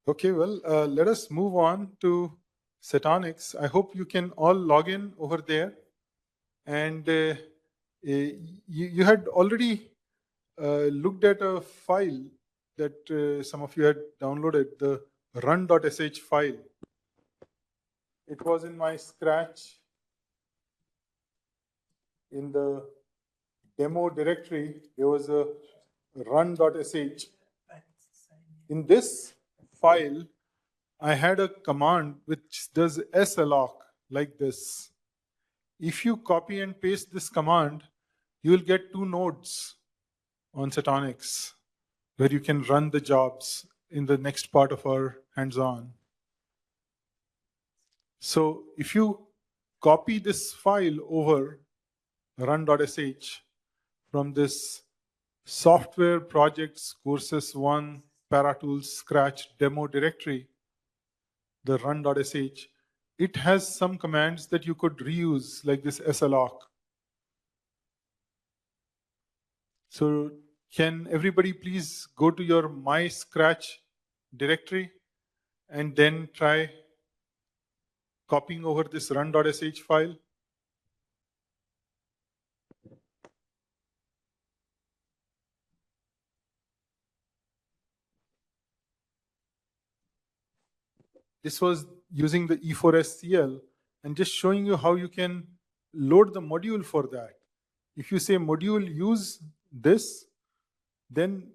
Okay, well, let us move on to Setonix. I hope you can all log in over there. And you had already looked at a file that some of you had downloaded, the run.sh file. It was in my Scratch in the demo directory. There was a run.sh. In this file, I had a command which does salloc like this. If you copy and paste this command, you will get 2 nodes on Setonix where you can run the jobs in the next part of our hands-on. So if you copy this file over run.sh from this software projects courses 1 paratools scratch demo directory, the run.sh, it has some commands that you could reuse like this salloc. So can everybody please go to your my Scratch directory and then try copying over this run.sh file? This was using the E4SCL and just showing you how you can load the module for that. If you say module use this, then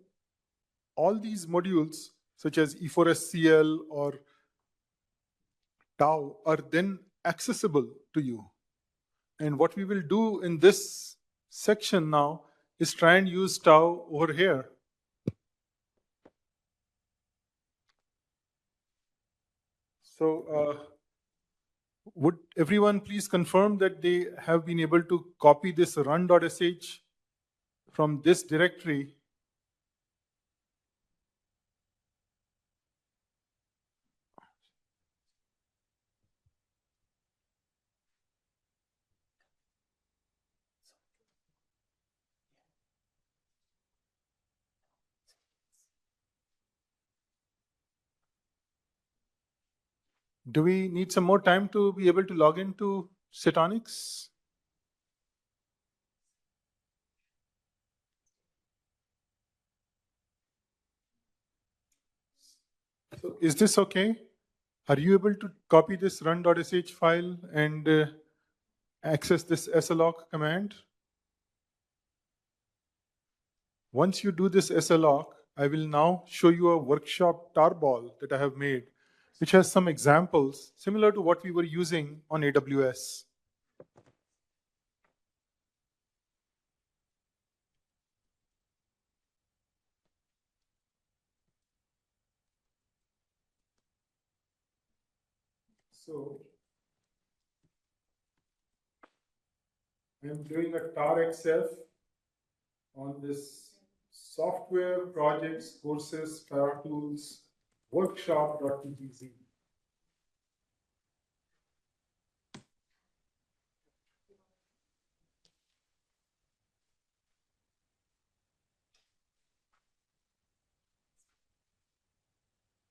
all these modules such as E4SCL or Tau are then accessible to you. And what we will do in this section now is try and use Tau over here. So would everyone please confirm that they have been able to copy this run.sh from this directory? Do we need some more time to be able to log into Setonix? So is this okay? Are you able to copy this run.sh file and access this salloc command? Once you do this salloc, I will now show you a workshop tarball that I have made, which has some examples similar to what we were using on AWS. So I'm doing a tar XF on this software projects courses paratools workshop.tgz.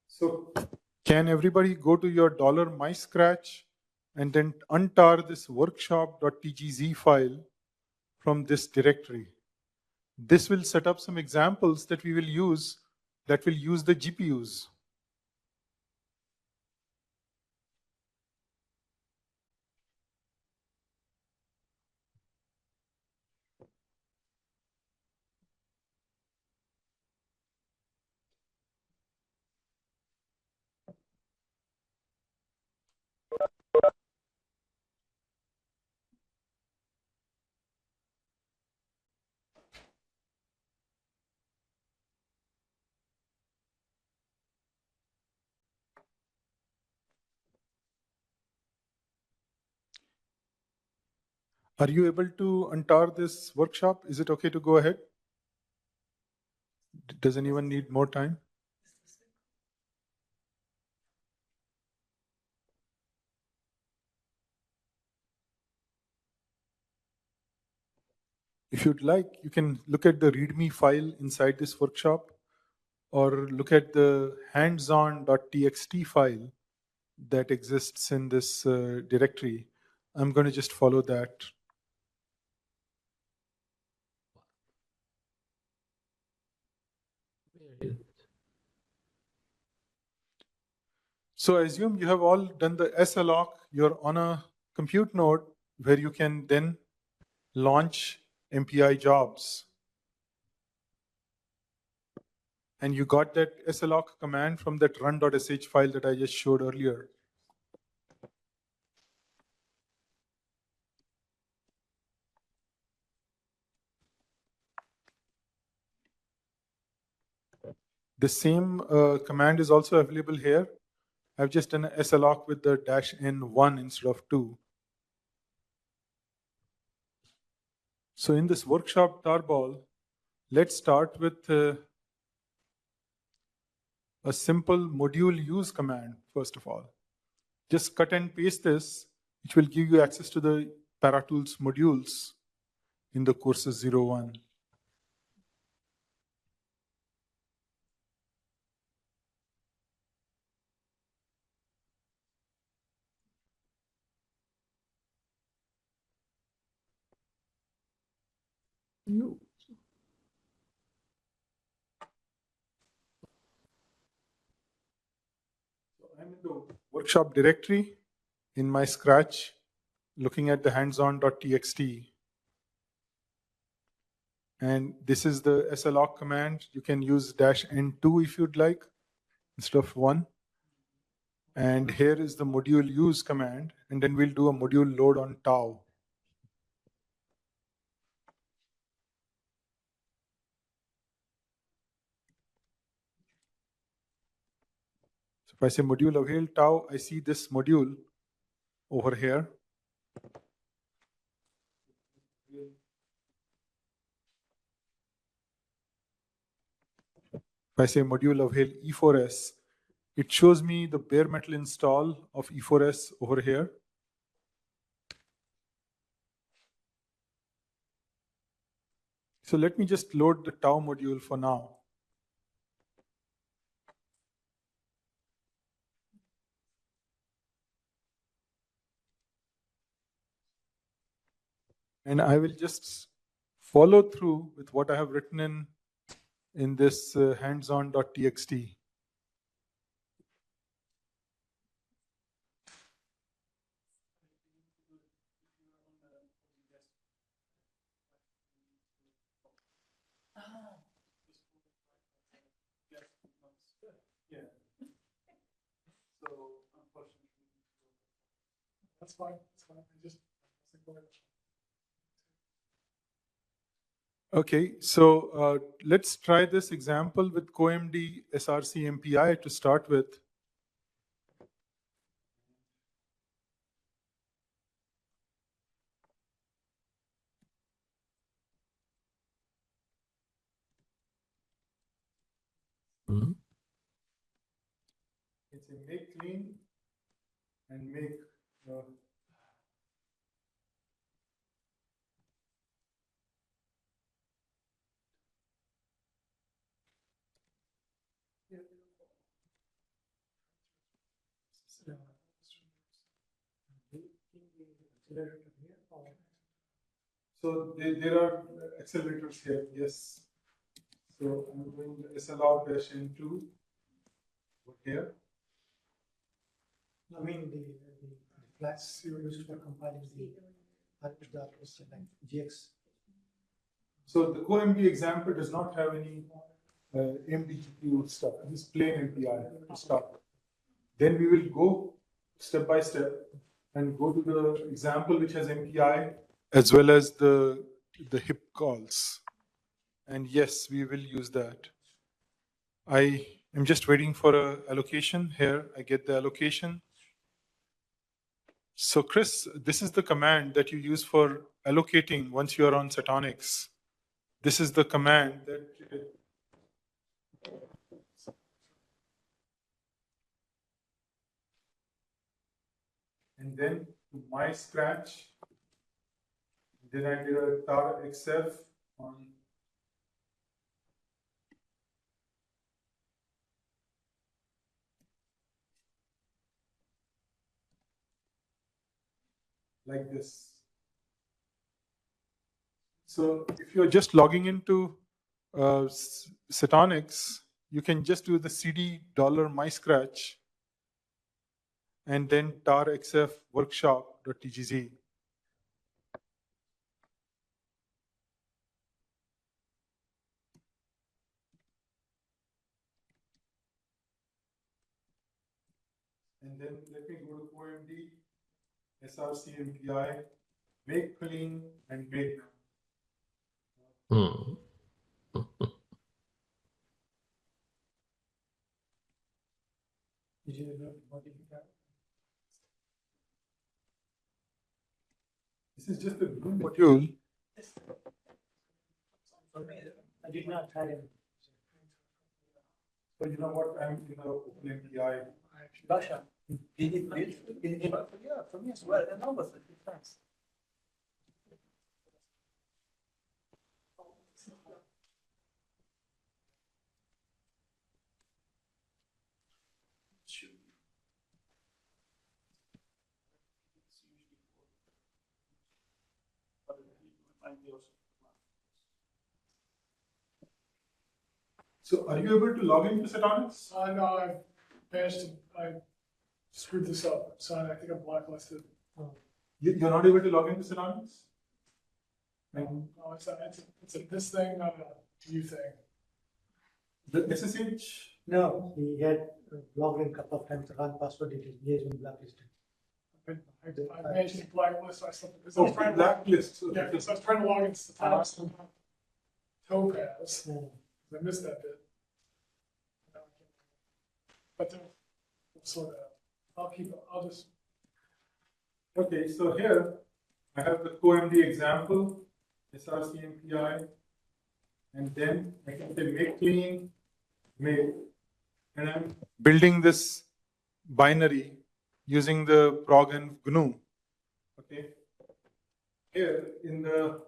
So can everybody go to your $myscratch and then untar this workshop.tgz file from this directory? This will set up some examples that we will use that will use the GPUs. Are you able to untar this workshop? Is it okay to go ahead? Does anyone need more time? If you'd like, you can look at the README file inside this workshop. or look at the hands-on.txt file that exists in this directory, I'm going to just follow that. So I assume you have all done the SLOC. You're on a compute node where you can then launch MPI jobs. And you got that SLOC command from that run.sh file that I just showed earlier. The same command is also available here. I've just done a SLOC with the -n1 instead of 2. So in this workshop tarball, let's start with a simple module use command, first of all. Just cut and paste this, which will give you access to the Paratools modules in the courses 01. No. So I'm in the workshop directory in my Scratch, looking at the hands-on.txt. And this is the SLOC command. You can use -n2 if you'd like, instead of 1. And here is the module use command, and then we'll do a module load on tau. So if I say module avail tau, I see this module over here. If I say module avail E4S, it shows me the bare metal install of E4S over here. So let me just load the tau module for now. And I will just follow through with what I have written in this hands-on.txt. Yeah. So unfortunately, that's fine. That's fine. Okay, so let's try this example with CoMD SRC MPI to start with. Mm-hmm. It's a make clean and make. So there are accelerators here, yes. So I'm doing the SLR-N2 over here. I mean the flags you use for compiling the parameters like GX. So the CoMD example does not have any MDGPU stuff. This is plain MPI to start. Then we will go step by step and go to the example which has MPI as well as the HIP calls. And yes, we will use that. I am just waiting for an allocation here. I get the allocation. So Chris, this is the command that you use for allocating once you are on Setonix. This is the command that and then to my Scratch, then I did a tar xf on like this. So if you're just logging into Setonix, you can just do the cd $myscratch and then tar_xf workshop.tgz. And then let me go to OMD, srcmpi, make clean, and make. Hmm. Did you know what did you got? This is just a GNU module. I did not try it. So you know what? I'm in the OpenMPI. Basha, did it build? Yeah, for me as well. And how was it? Thanks. So are you able to log into Setonix? No, I managed to, I screwed this up, so I think I'm blacklisted. You're not able to log into Setonix? And No, it's a this thing, not a you thing. the SSH? No, he had logged in a couple of times, the wrong password details, he has been blacklisted. I managed to blacklist myself because I Oh, was trying to, blacklist. So yeah, because I was trying to log into the house and Topaz, Yeah. I missed that bit. But we'll sort it out. I'll just, Okay, so here I have the CoMD example, srcmpi, and then I can say make clean, make, and I'm building this binary using the prog and GNU. Okay. Here in the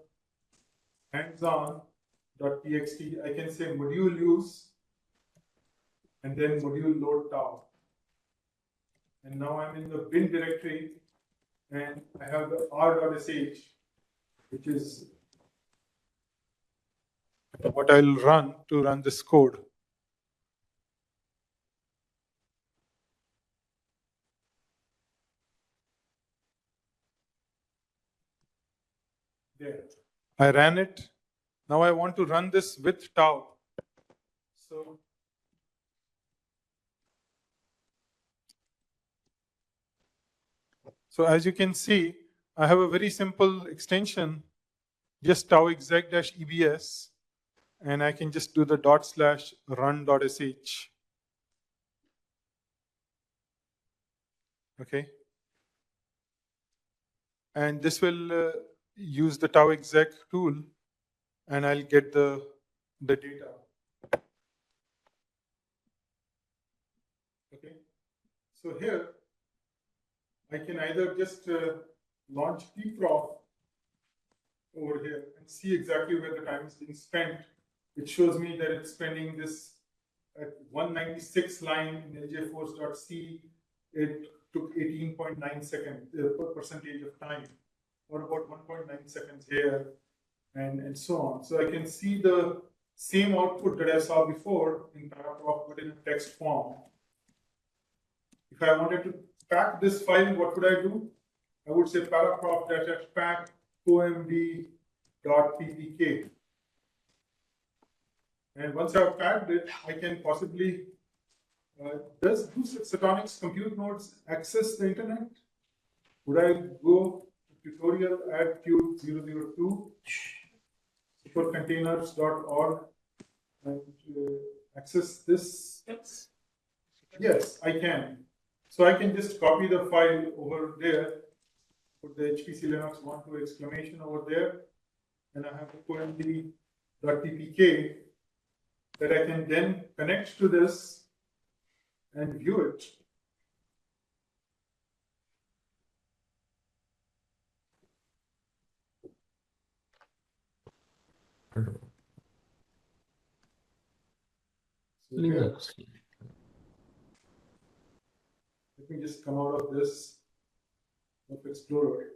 hands-on.txt, I can say module use and then module load tau. And now I'm in the bin directory and I have the r.sh, which is what I'll run to run this code. There. I ran it. Now I want to run this with tau. So as you can see, I have a very simple extension, just tau exec-ebs, and I can just do the /run.sh. Okay. And this will use the tau exec tool, and I'll get the data. Okay. So here, I can either just launch Prof over here and see exactly where the time is being spent. It shows me that it's spending this at 196 line in ljforce.c. It took 18.9 seconds percentage of time, or about 1.9 seconds here, and so on. So I can see the same output that I saw before in paraprof, but in a text form. If I wanted to pack this file, what would I do? I would say paraprof-pack omd.ppk. And once I've packed it, I can possibly, do Setonix compute nodes access the internet? Would I go to tutorial add cube 002 supercontainers.org and access this? Yes, I can. So I can just copy the file over there, put the HPC Linux 1.2 exclamation over there, and I have the omd.ppk that I can then connect to this and view it. So Linux. let me just come out of this Explorer.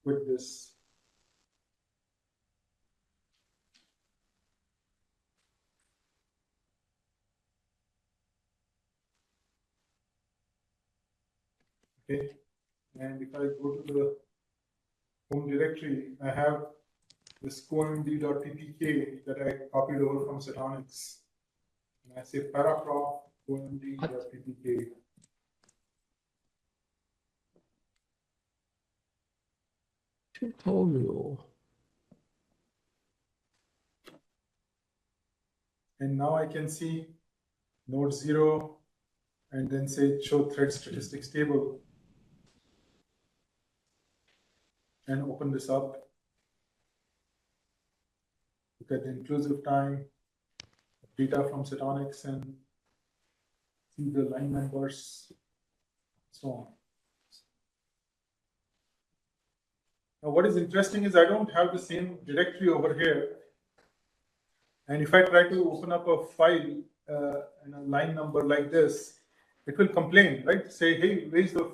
with this. Okay, and if I go to the home directory, I have this comd.ppk that I copied over from Setonix. And I say paraprof comd.ppk. Tutorial. And now I can see node 0 and then say show thread statistics table and open this up. Look at the inclusive time, data from Setonix, and see the line numbers, so on. Now what is interesting is I don't have the same directory over here. And if I try to open up a file and a line number like this, it will complain, right? Say, hey, where's the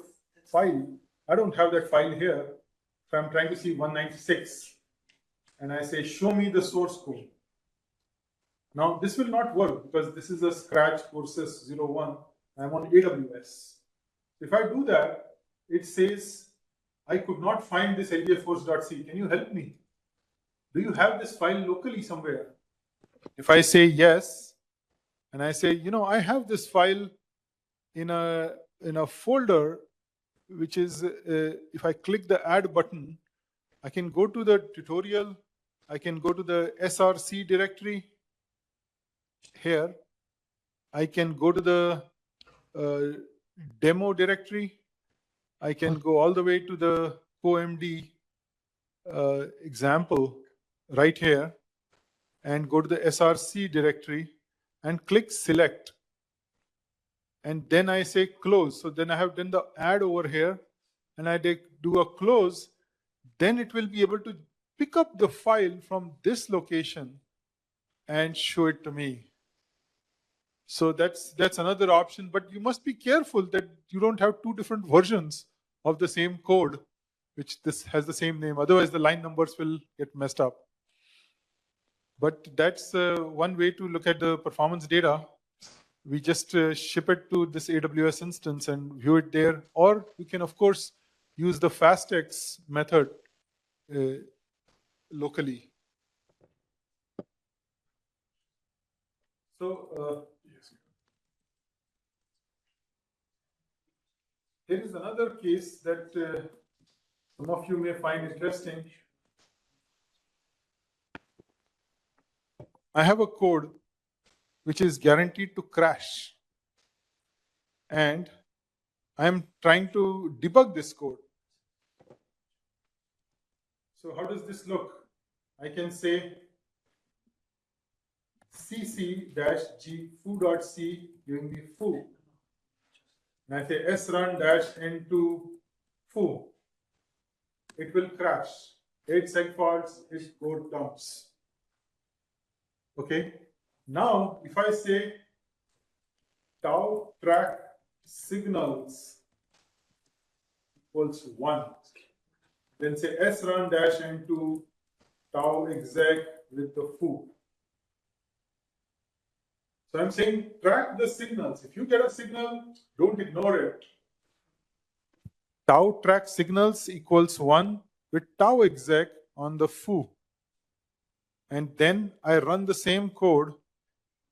file? I don't have that file here. If I'm trying to see 196 and I say, show me the source code. Now this will not work because this is a Scratch courses 01. I'm on AWS. If I do that, it says, I could not find this lgaforce.c. Can you help me? Do you have this file locally somewhere? If I say yes, and I say, I have this file in a folder, which is, if I click the add button, I can go to the tutorial, I can go to the src directory here, I can go to the demo directory, I can go all the way to the CoMD example right here, and go to the src directory and click select. And then I say close. So then I have done the add over here and I do a close. Then it will be able to pick up the file from this location and show it to me. So that's another option, but you must be careful that you don't have two different versions of the same code, which this has the same name. Otherwise the line numbers will get messed up. But that's one way to look at the performance data. We just ship it to this AWS instance and view it there. Or you can, of course, use the fastx method locally. So here is another case that some of you may find interesting. I have a code which is guaranteed to crash. And I'm trying to debug this code. So how does this look? I can say cc-g foo.c giving me foo. And I say srun-n2 foo. It will crash. 8 segfaults, its code dumps. Okay. Now, if I say tau track signals equals 1, then say srun-n2 tau exec with the foo. So I'm saying track the signals. If you get a signal, don't ignore it. Tau track signals equals 1 with tau exec on the foo. And then I run the same code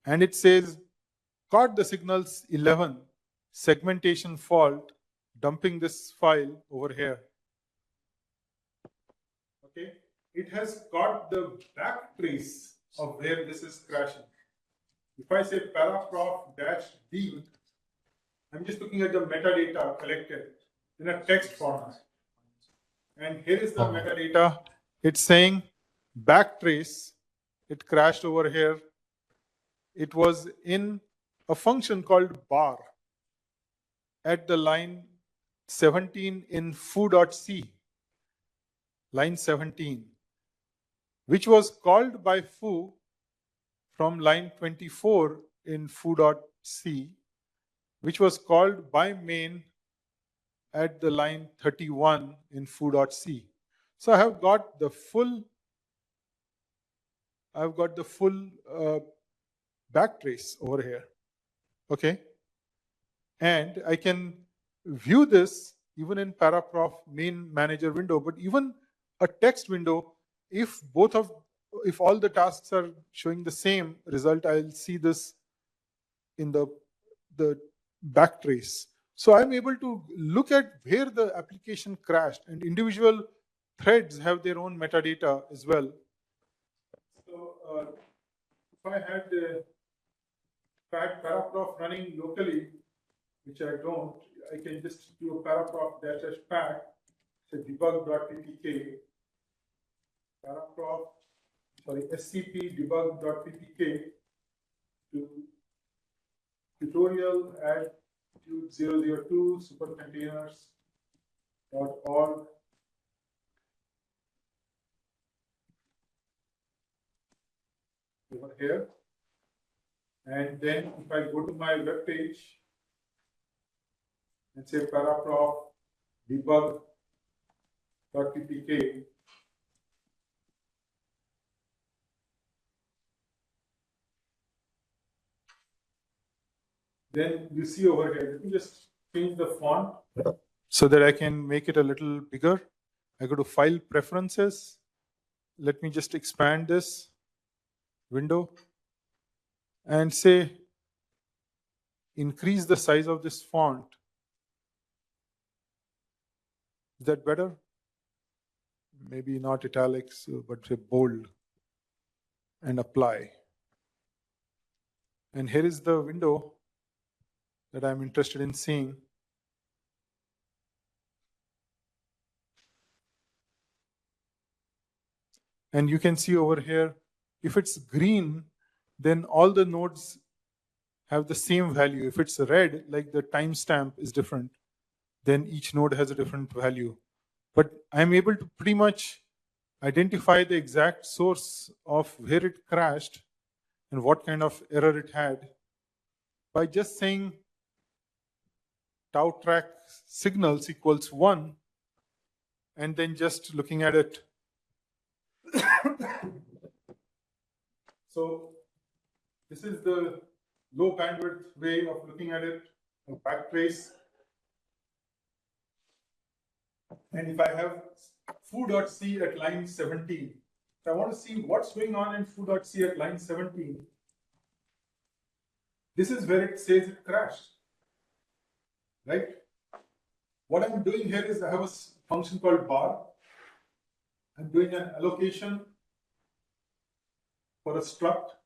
and it says, caught the signals 11, segmentation fault, dumping this file over here. Okay, it has got the backtrace of where this is crashing. If I say paraprof-d, I'm just looking at the metadata collected in a text format. And here is the metadata. It's saying backtrace, it crashed over here. It was in a function called bar at the line 17 in foo.c, line 17, which was called by foo from line 24 in foo.c which was called by main at the line 31 in foo.c. So I've got the full backtrace over here. Okay. And I can view this even in Paraprof main manager window, but even a text window, if all the tasks are showing the same result, I'll see this in the backtrace. So I'm able to look at where the application crashed, and individual threads have their own metadata as well. So if I had Paraprof running locally, which I don't, I can just do a paraprof -- pack, say debug.ppk, scp debug.ppk to tutorial attitude 002 supercontainers.org. Over here. And then if I go to my web page and say paraprof debug.ppk, then you see over here, let me just change the font so that I can make it a little bigger. I go to File Preferences. Let me just expand this window and say, increase the size of this font. Is that better? Maybe not italics, but say bold, and apply. And here is the window that I'm interested in seeing. And you can see over here, if it's green, then all the nodes have the same value. If it's red, like the timestamp is different, then each node has a different value. But I'm able to pretty much identify the exact source of where it crashed and what kind of error it had by just saying tau track signals equals 1 and then just looking at it. So this is the low bandwidth way of looking at it, a backtrace. And if I have foo.c at line 17, if I want to see what's going on in foo.c at line 17, this is where it says it crashed, right? What I'm doing here is I have a function called bar. I'm doing an allocation for a struct,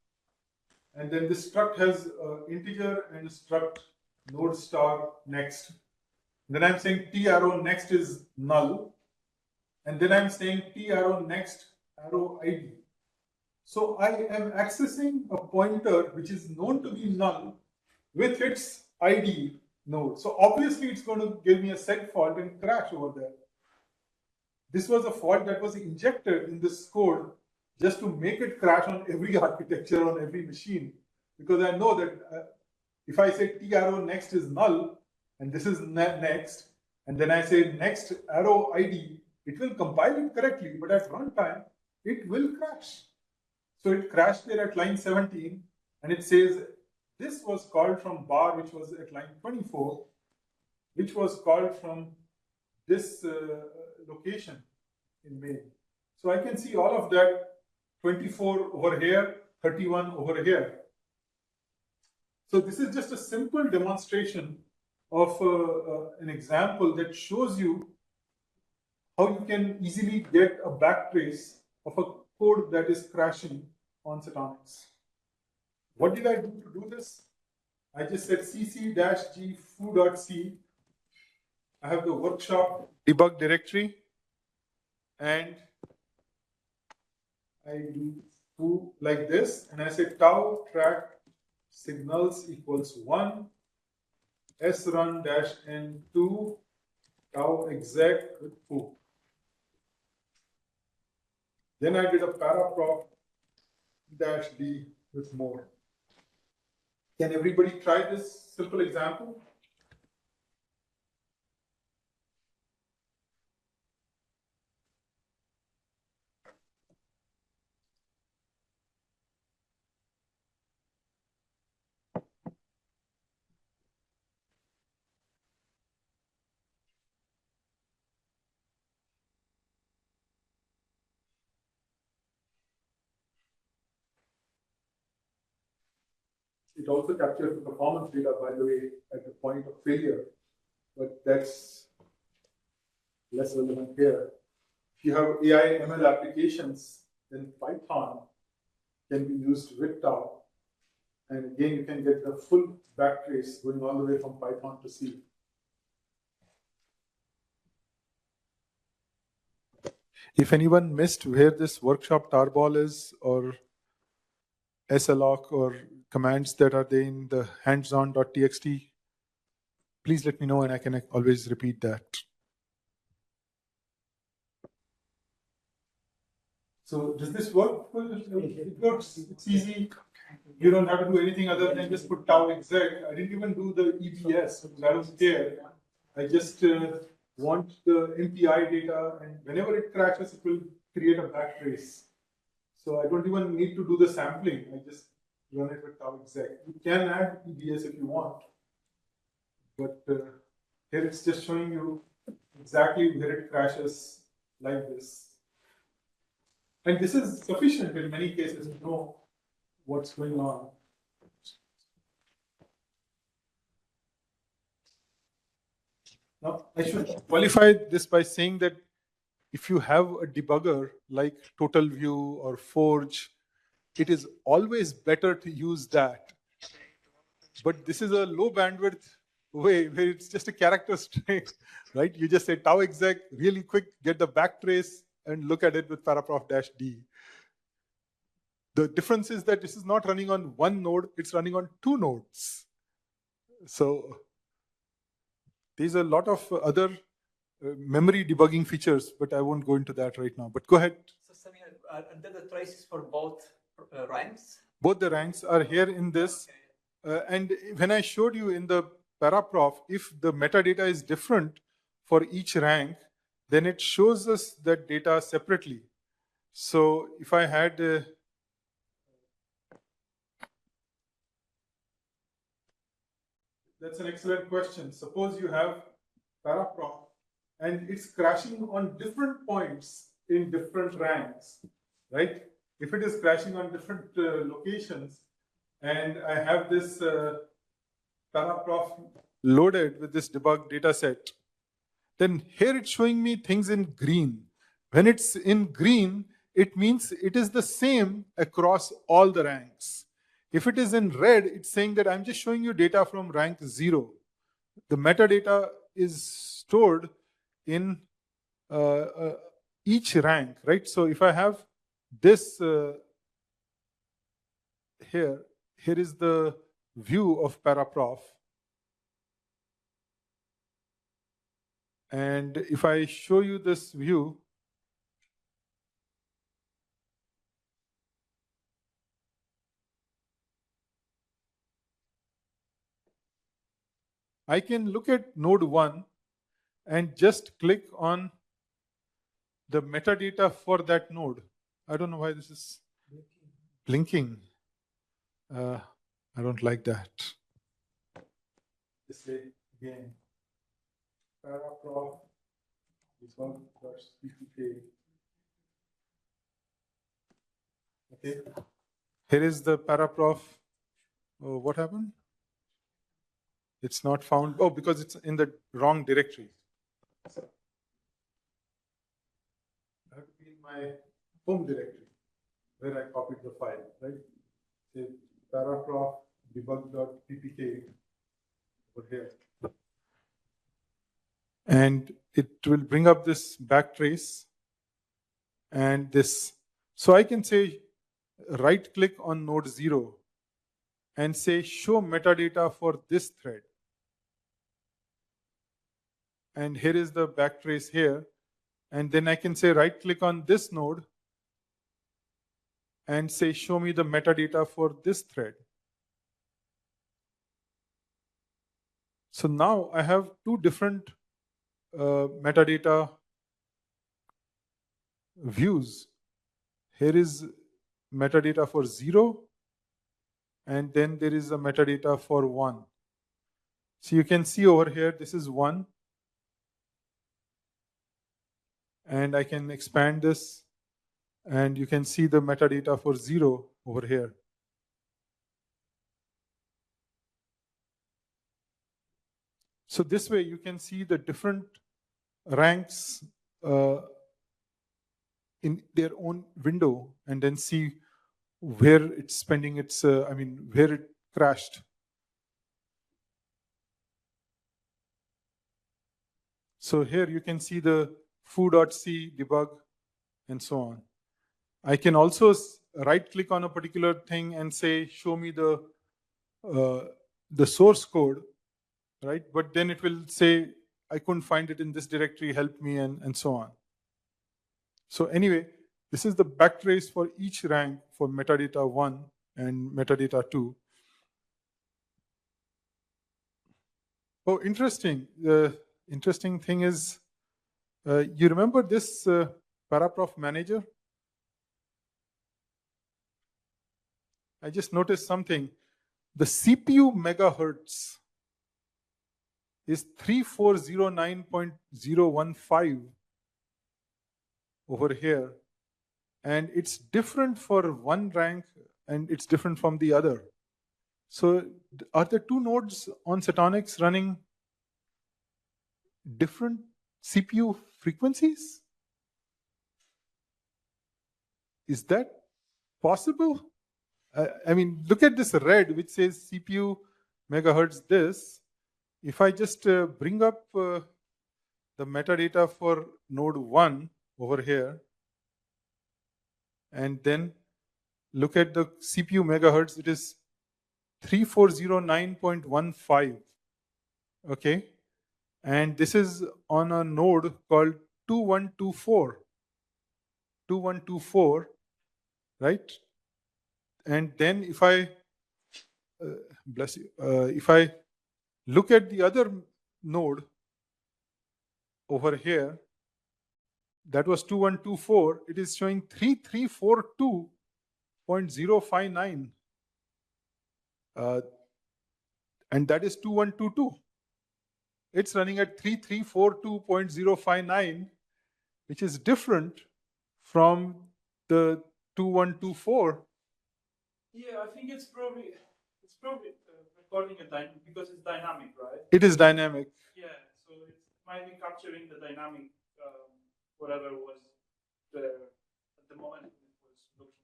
and then this struct has an integer and a struct node star next. Then I'm saying t arrow next is null, and then I'm saying t arrow next arrow id. So I am accessing a pointer which is known to be null with its id node. So obviously it's going to give me a seg fault and crash over there. This was a fault that was injected in this code just to make it crash on every architecture, on every machine. Because I know that if I say t arrow next is null, and this is next, and then I say next arrow id, it will compile it correctly, but at runtime, it will crash. So it crashed there at line 17, and it says this was called from bar, which was at line 24, which was called from this location in main. So I can see all of that, 24 over here, 31 over here. So this is just a simple demonstration of an example that shows you how you can easily get a backtrace of a code that is crashing on Setonix. What did I do to do this? I just said cc-g foo.c. I have the workshop debug directory, and I do foo like this, and I say tau track signals equals 1, srun-n2 tau exec with foo. Then I did a paraprof -d with more. Can everybody try this simple example? It also captures the performance data, by the way, at the point of failure, but that's less relevant here. If you have AI ML applications, then Python can be used with Tau. And again, you can get the full backtrace going all the way from Python to C. If anyone missed where this workshop tarball is, or slloc, or commands that are there in the hands-on.txt, please let me know and I can always repeat that. So does this work? Well, it works. It's easy. You don't have to do anything other than just put tau exec. I didn't even do the EBS because I don't care. I just want the MPI data, and whenever it crashes, it will create a backtrace. So I don't even need to do the sampling. I just run it with tau exec. You can add EBS if you want, but here it's just showing you exactly where it crashes like this. And this is sufficient in many cases to know what's going on. Now, I should qualify this by saying that if you have a debugger like TotalView or Forge, it is always better to use that. But this is a low bandwidth way where it's just a character string, right? You just say tau exec, really quick, get the backtrace, and look at it with paraprof-d. The difference is that this is not running on one node, it's running on two nodes. So there's a lot of other memory debugging features, but I won't go into that right now. But go ahead. So Samir, are there the traces for both ranks? Both the ranks are here in this. And when I showed you in the paraprof, if the metadata is different for each rank, then it shows us that data separately. So if I had that's an excellent question. Suppose you have paraprof and it's crashing on different points in different ranks, right? If it is crashing on different locations, and I have this paraprof loaded with this debug data set, then here it's showing me things in green. When it's in green, it means it is the same across all the ranks. If it is in red, it's saying that I'm just showing you data from rank 0. The metadata is stored in each rank, right? So if I have this here is the view of paraprof. And if I show you this view, I can look at node 1 and just click on the metadata for that node. I don't know why this is blinking. I don't like that. Just say again, paraprof debug.cpk. Okay. Here is the paraprof. Oh, what happened? It's not found. Oh, because it's in the wrong directory. So, I have to be in my home directory where I copied the file, right? Say paraprof debug.ppk over here. And it will bring up this backtrace and this. So I can say right click on node 0 and say show metadata for this thread. And here is the backtrace here. And then I can say right click on this node and say show me the metadata for this thread. So now I have two different metadata views. Here is metadata for 0, and then there is a metadata for 1. So you can see over here, this is 1. And I can expand this, and you can see the metadata for 0 over here. So this way you can see the different ranks in their own window, and then see where it's spending its, where it crashed. So here you can see the foo.c debug and so on. I can also right click on a particular thing and say, show me the source code, right? But then it will say, I couldn't find it in this directory, help me, and so on. So anyway, this is the backtrace for each rank for metadata 1 and metadata 2. Oh, interesting. The interesting thing is, you remember this Paraprof manager? I just noticed something. The CPU megahertz is 3409.015 over here. And it's different for one rank and it's different from the other. So are the two nodes on Setonix running different CPU frequencies? Is that possible? I mean, look at this red, which says CPU megahertz this. If I just bring up the metadata for node 1 over here, and then look at the CPU megahertz, it is 3409.15. Okay. And this is on a node called 2124. 2124, right? And then if I, bless you, if I look at the other node over here, that was 2124, it is showing 3342.059. And that is 2122. It's running at 3342.059, which is different from the 2124. Yeah, I think it's probably recording because it's dynamic, right? It is dynamic. Yeah, so it might be capturing the dynamic, whatever was there at the moment it was looking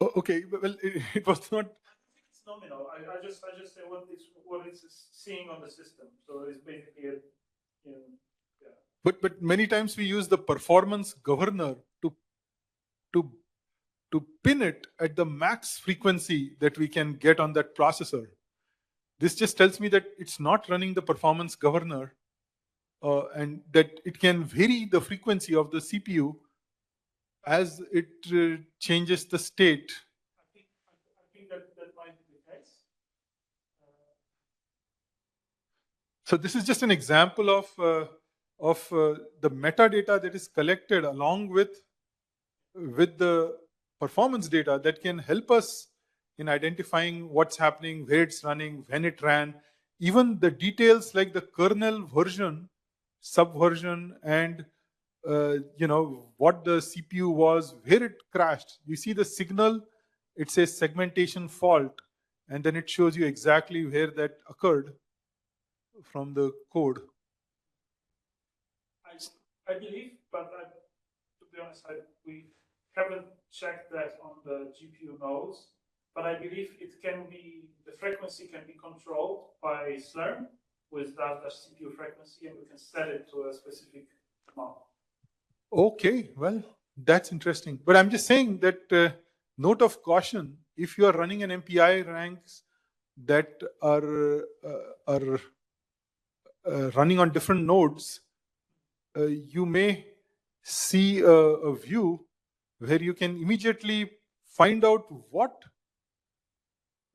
at. Okay, well, it was not. I think it's nominal. I just say what it's seeing on the system. So it's basically yeah. But many times we use the performance governor to pin it at the max frequency that we can get on that processor. This just tells me that it's not running the performance governor, and that it can vary the frequency of the CPU as it changes the state. I think that might be the case. So this is just an example of the metadata that is collected along with the performance data that can help us in identifying what's happening, where it's running, when it ran, even the details like the kernel version, subversion, and what the CPU was, where it crashed. You see the signal, it says segmentation fault, and then it shows you exactly where that occurred from the code. I believe, but to be honest, we haven't checked that on the GPU nodes, but I believe the frequency can be controlled by Slurm with that CPU frequency, and we can set it to a specific amount. Okay, well, that's interesting. But I'm just saying that note of caution, if you are running an MPI ranks that are running on different nodes, you may see a view where you can immediately find out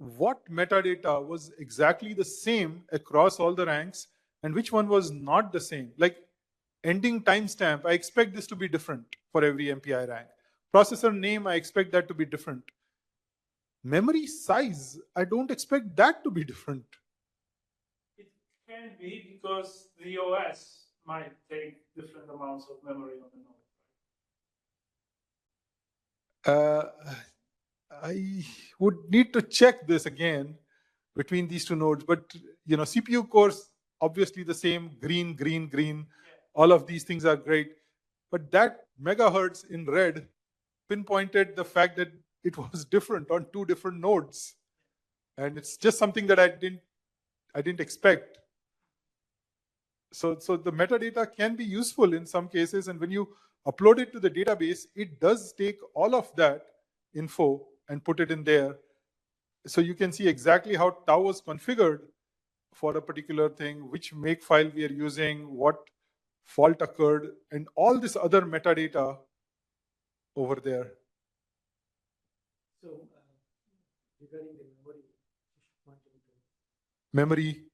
what metadata was exactly the same across all the ranks and which one was not the same. Like ending timestamp, I expect this to be different for every MPI rank. Processor name, I expect that to be different. Memory size, I don't expect that to be different. It can be because the OS might take different amounts of memory on the node. I would need to check this again between these two nodes, but CPU cores, obviously the same, green, green, green. All of these things are great. But that megahertz in red pinpointed the fact that it was different on two different nodes. And it's just something that I didn't expect. So the metadata can be useful in some cases, and when you upload it to the database, it does take all of that info and put it in there. So you can see exactly how tau was configured for a particular thing, which make file we are using, what fault occurred, and all this other metadata over there. So regarding the memory,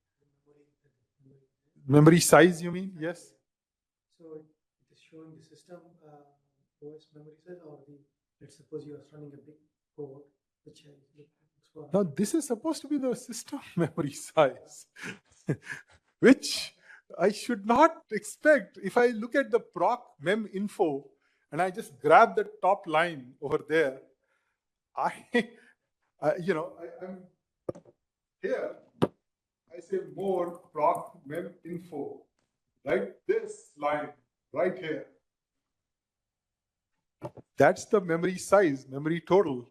Memory size, you mean? Yes. so it is showing the system OS memory size, or let's suppose you are running a big code, which Now this is supposed to be the system memory size, which I should not expect. If I look at the proc mem info and I just grab the top line over there, I'm here. I say more proc mem info, right? This line right here. That's the memory size, memory total.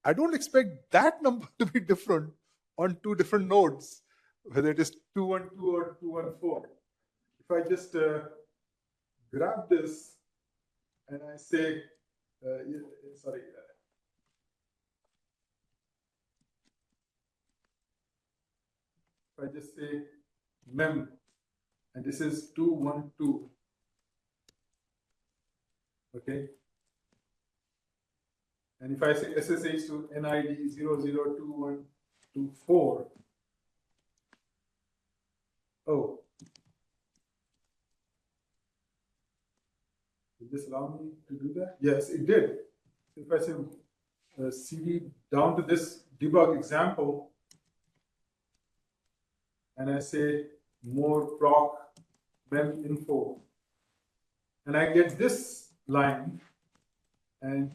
I don't expect that number to be different on two different nodes, whether it is 212 or 214. If I just grab this and I say, sorry. If I just say mem, and this is 212, okay? And if I say SSH to NID 002124, oh, did this allow me to do that? Yes, it did. If I say CD down to this debug example, and I say more proc mem info, and I get this line, and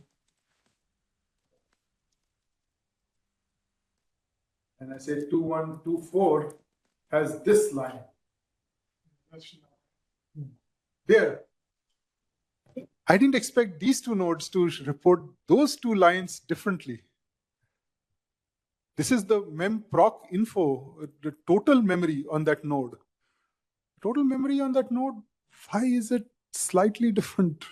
I say 2124 has this line. There. I didn't expect these two nodes to report those two lines differently. This is the mem proc info, the total memory on that node. Total memory on that node, why is it slightly different?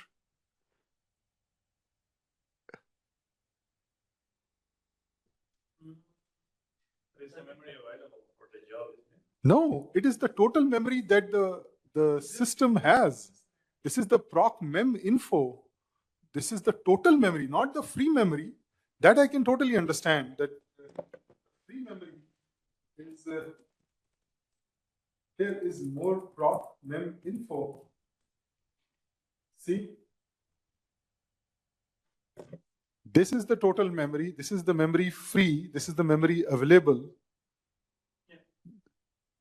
Is the memory available for the job? No, it is the total memory that the system has. This is the proc mem info. This is the total memory, not the free memory. That I can totally understand. That free memory is here is more proc mem info. See? This is the total memory. This is the memory free. This is the memory available. Yeah.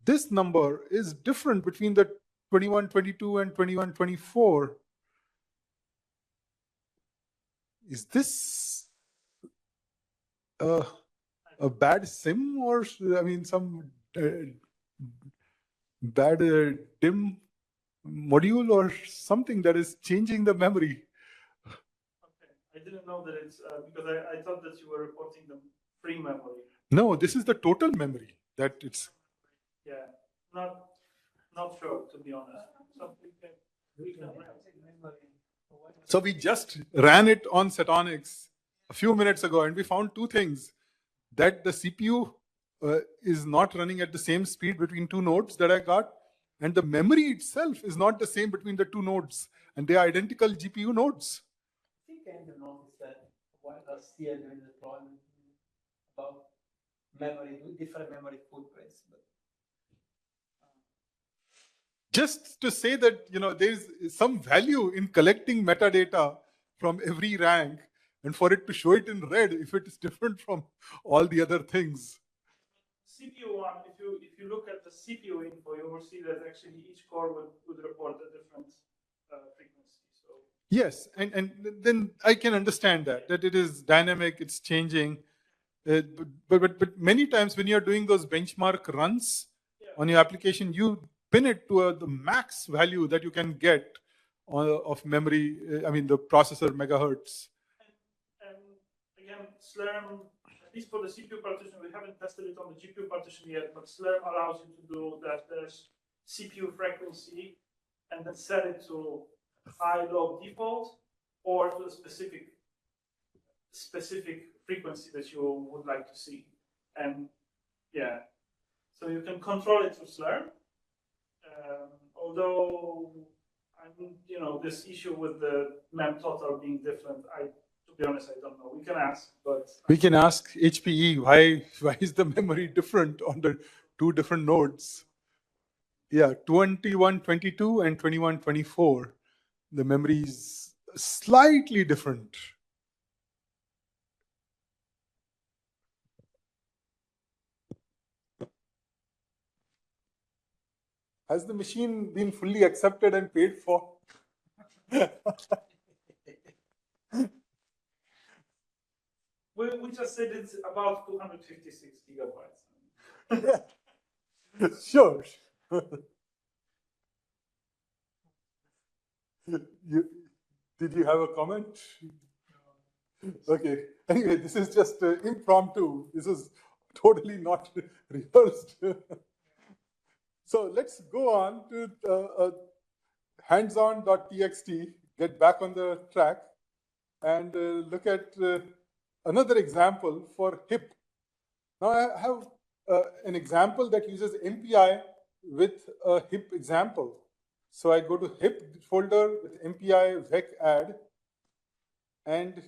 This number is different between the 2122 and 2124. Is this a bad sim, or I mean some bad DIM module or something that is changing the memory? Okay, I didn't know that it's because I thought that you were reporting the free memory. No, this is the total memory that it's. Yeah, not sure, to be honest. We can So we just ran it on Setonix a few minutes ago, and we found two things: that the CPU is not running at the same speed between two nodes that I got, and the memory itself is not the same between the two nodes, and they are identical GPU nodes. I think I noticed that while last year during the deployment about memory, different memory footprints. But just to say that, you know, there's some value in collecting metadata from every rank and for it to show it in red if it is different from all the other things. CPU one, if you look at the CPU info, you will see that actually each core would report a different frequency. So Yes, and then I can understand that it is dynamic, it's changing. But many times when you're doing those benchmark runs on your application, you pin it to the max value that you can get of memory, I mean the processor megahertz. And again, Slurm, at least for the CPU partition, we haven't tested it on the GPU partition yet, but Slurm allows you to do that. There's CPU frequency and then set it to high, low default or to a specific frequency that you would like to see. And yeah, so you can control it through Slurm. Although, you know, this issue with the mem total being different, to be honest, I don't know. We can ask, but We can ask HPE why is the memory different on the two different nodes? Yeah, 2122 and 2124. The memory is slightly different. Has the machine been fully accepted and paid for? we just said it's about 256 gigabytes. Sure. Did you have a comment? Okay. Anyway, this is just impromptu. This is totally not rehearsed. So let's go on to hands-on.txt, get back on the track, and look at another example for HIP. Now I have an example that uses MPI with a HIP example. So I go to HIP folder with MPI vec add, and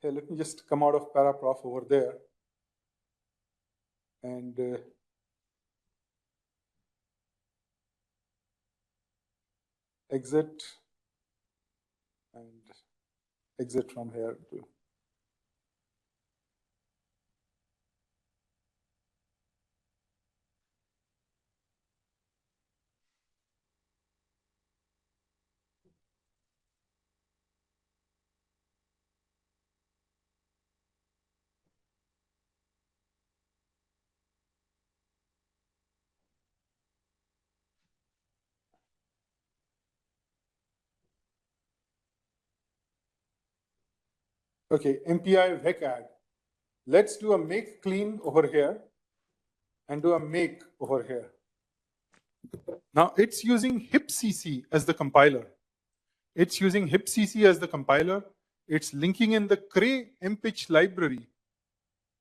here, let me just come out of paraprof over there. And exit, and exit from here too. Okay, MPI vec add. Let's do a make clean over here and do a make over here. Now it's using hipcc as the compiler. It's using hipcc as the compiler. It's linking in the cray mpitch library.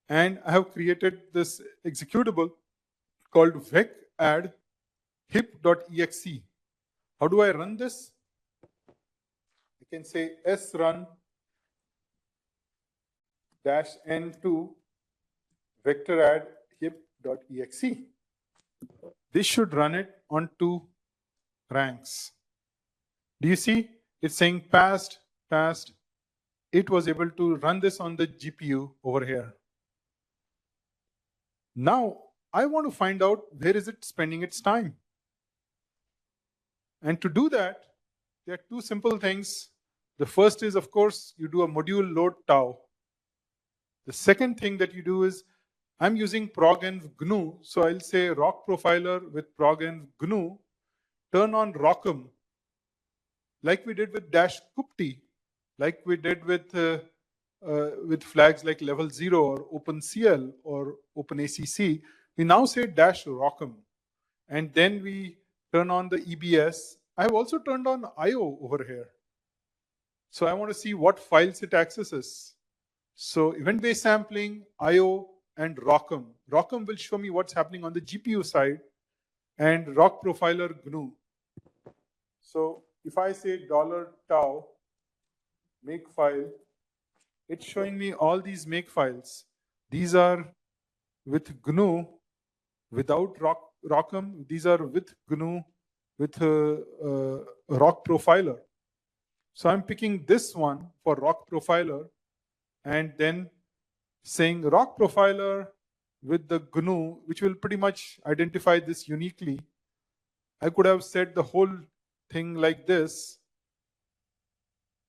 And I have created this executable called vec add hip.exe. How do I run this? I can say srun -n2 vector add hip.exe. This should run it on 2 ranks. Do you see? It's saying passed. It was able to run this on the GPU over here. Now, I want to find out where is it spending its time. And to do that, there are 2 simple things. The first is, of course, you do a module load tau. The second thing that you do is, I'm using progenv GNU, so I'll say rock profiler with progenv GNU, turn on rockum, like we did with -kupti, like we did with flags like level 0 or OpenCL or OpenACC. We now say -rockum, and then we turn on the EBS. I've also turned on IO over here. So I want to see what files it accesses. So event-based sampling, IO, and rockum. Rockum will show me what's happening on the GPU side, and rock profiler GNU. So if I say $tau make file, it's showing me all these make files. These are with GNU without Rockham. These are with GNU with Rock Profiler. So I'm picking this one for Rock Profiler and then saying Rock Profiler with the GNU, which will pretty much identify this uniquely. I could have said the whole thing like this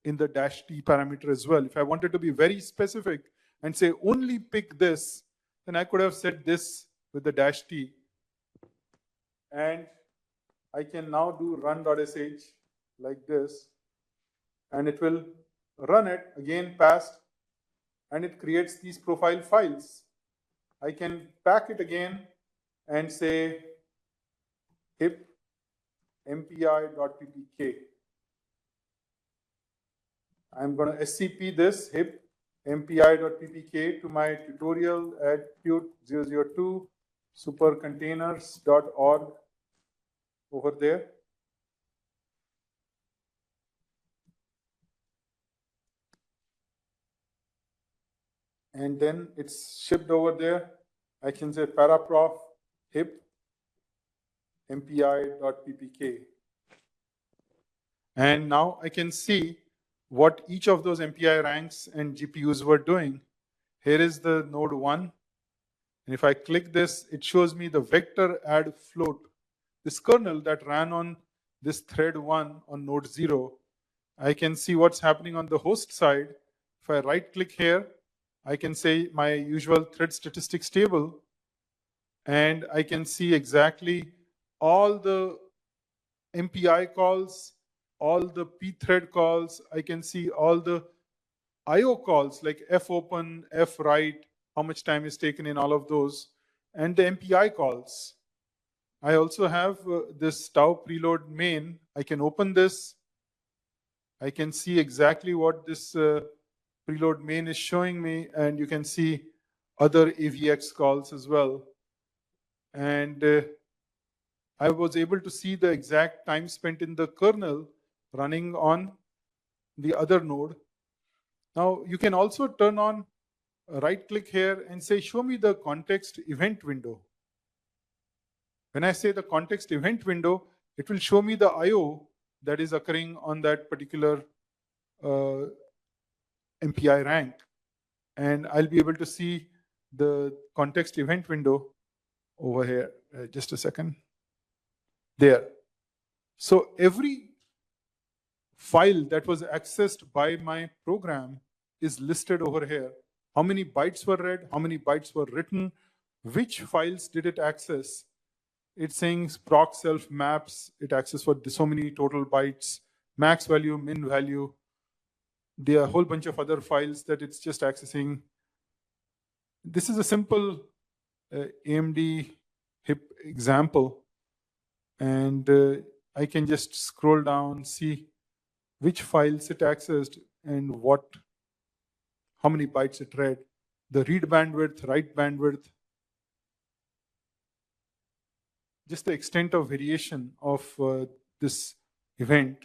in the -t parameter as well. If I wanted to be very specific and say only pick this, then I could have said this with the -t. And I can now do run.sh like this, and it will run it again passed, and it creates these profile files. I can pack it again and say hip mpi.ppk. I'm going to SCP this hip mpi.ppk to my tutorial at Qt 002 supercontainers.org over there. And then it's shipped over there. I can say paraprof hip mpi.ppk. And now I can see what each of those MPI ranks and GPUs were doing. Here is the node 1. And if I click this, it shows me the vector add float. This kernel that ran on this thread 1 on node 0. I can see what's happening on the host side. If I right click here, I can say my usual thread statistics table, and I can see exactly all the MPI calls, all the pthread calls. I can see all the IO calls like fopen, fwrite, how much time is taken in all of those, and the MPI calls. I also have this tau preload main. I can open this. I can see exactly what this preload main is showing me, and you can see other AVX calls as well. And I was able to see the exact time spent in the kernel running on the other node. Now you can also turn on, right click here and say, show me the context event window. When I say the context event window, it will show me the IO that is occurring on that particular MPI rank. And I'll be able to see the context event window over here. Just a second. There. So every file that was accessed by my program is listed over here. How many bytes were read? How many bytes were written? Which files did it access? It's saying proc self maps. It accessed for so many total bytes, max value, min value. There are a whole bunch of other files that it's just accessing. This is a simple AMD HIP example. And I can just scroll down, see which files it accessed and how many bytes it read, the read bandwidth, write bandwidth, just the extent of variation of this event.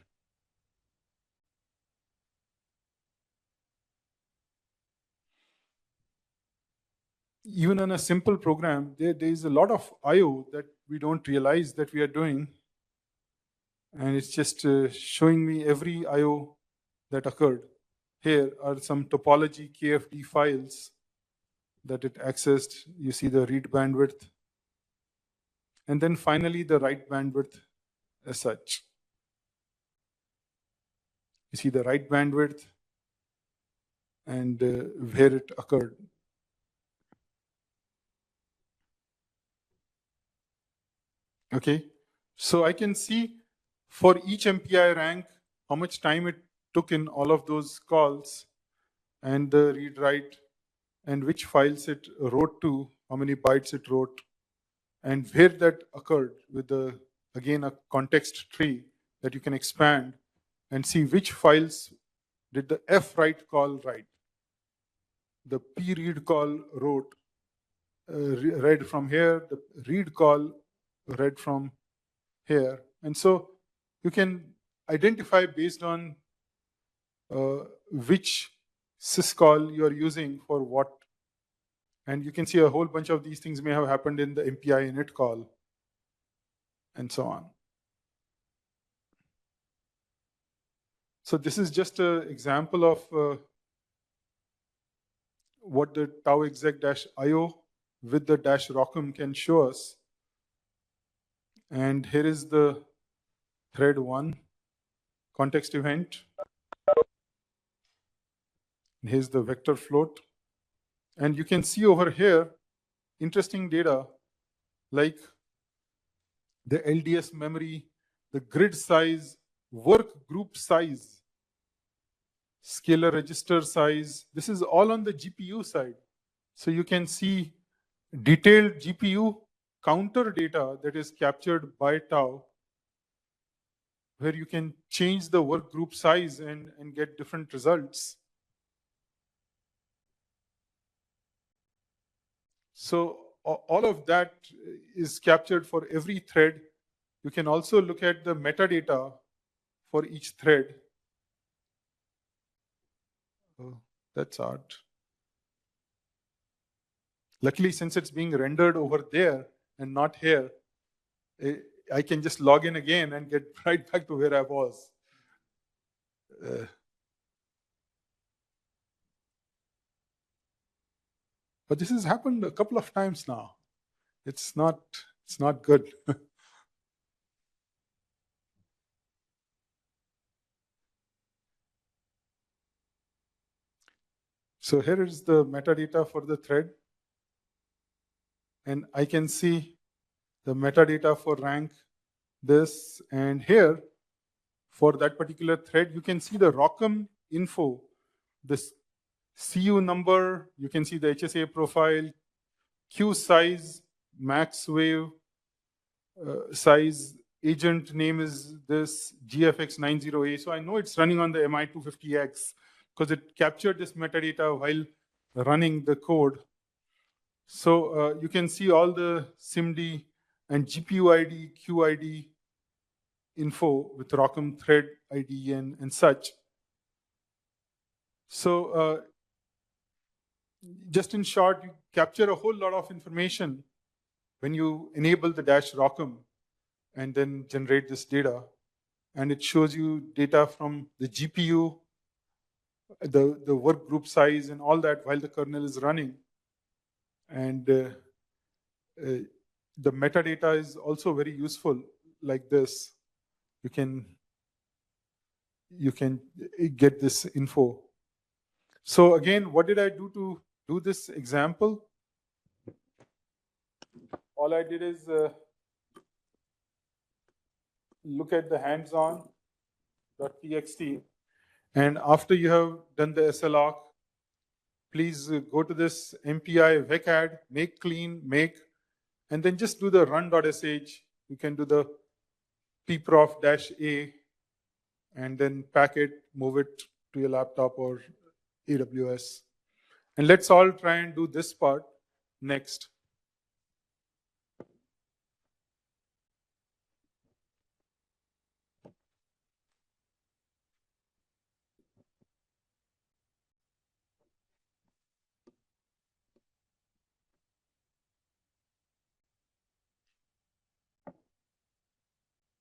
Even on a simple program, there is a lot of I/O that we don't realize that we are doing. And it's just showing me every I/O that occurred. Here are some topology KFD files that it accessed. You see the read bandwidth. And then finally, the write bandwidth as such. You see the write bandwidth and where it occurred. Okay, so I can see for each MPI rank how much time it took in all of those calls and the read write and which files it wrote to, how many bytes it wrote, and where that occurred with again a context tree that you can expand and see which files did the fwrite call write, the pread call wrote, read from here, the read call read from here. And so you can identify based on which syscall you are using for what And you can see a whole bunch of these things may have happened in the MPI init call, and so on. So this is just an example of what the tau exec-io with the -rockum can show us. And here is the thread 1 context event. Here's the vector float. And you can see over here interesting data like the LDS memory, the grid size, work group size, scalar register size. This is all on the GPU side. So you can see detailed GPU counter data that is captured by tau, where you can change the work group size and get different results. So all of that is captured for every thread. You can also look at the metadata for each thread. Oh, that's odd. Luckily, since it's being rendered over there and not here, I can just log in again and get right back to where I was. But this has happened a couple of times now. It's not good. So here is the metadata for the thread. And I can see the metadata for rank, this, and here, for that particular thread, you can see the ROCM info, this CU number, you can see the HSA profile, queue size, max wave size, agent name is this, GFX90A. So I know it's running on the MI250X because it captured this metadata while running the code. So you can see all the SIMD and GPU ID, QID info with ROCM thread ID and such. So just in short, you capture a whole lot of information when you enable the -ROCM and then generate this data. And it shows you data from the GPU, the work group size and all that while the kernel is running. And the metadata is also very useful like this. You can get this info. So again, what did I do to do this example? All I did is look at the hands-on.txt, and after you have done the SLOC, please go to this MPI vecadd, make clean, make, and then just do the run.sh. You can do the pprof-a, and then pack it, move it to your laptop or AWS. And let's all try and do this part next.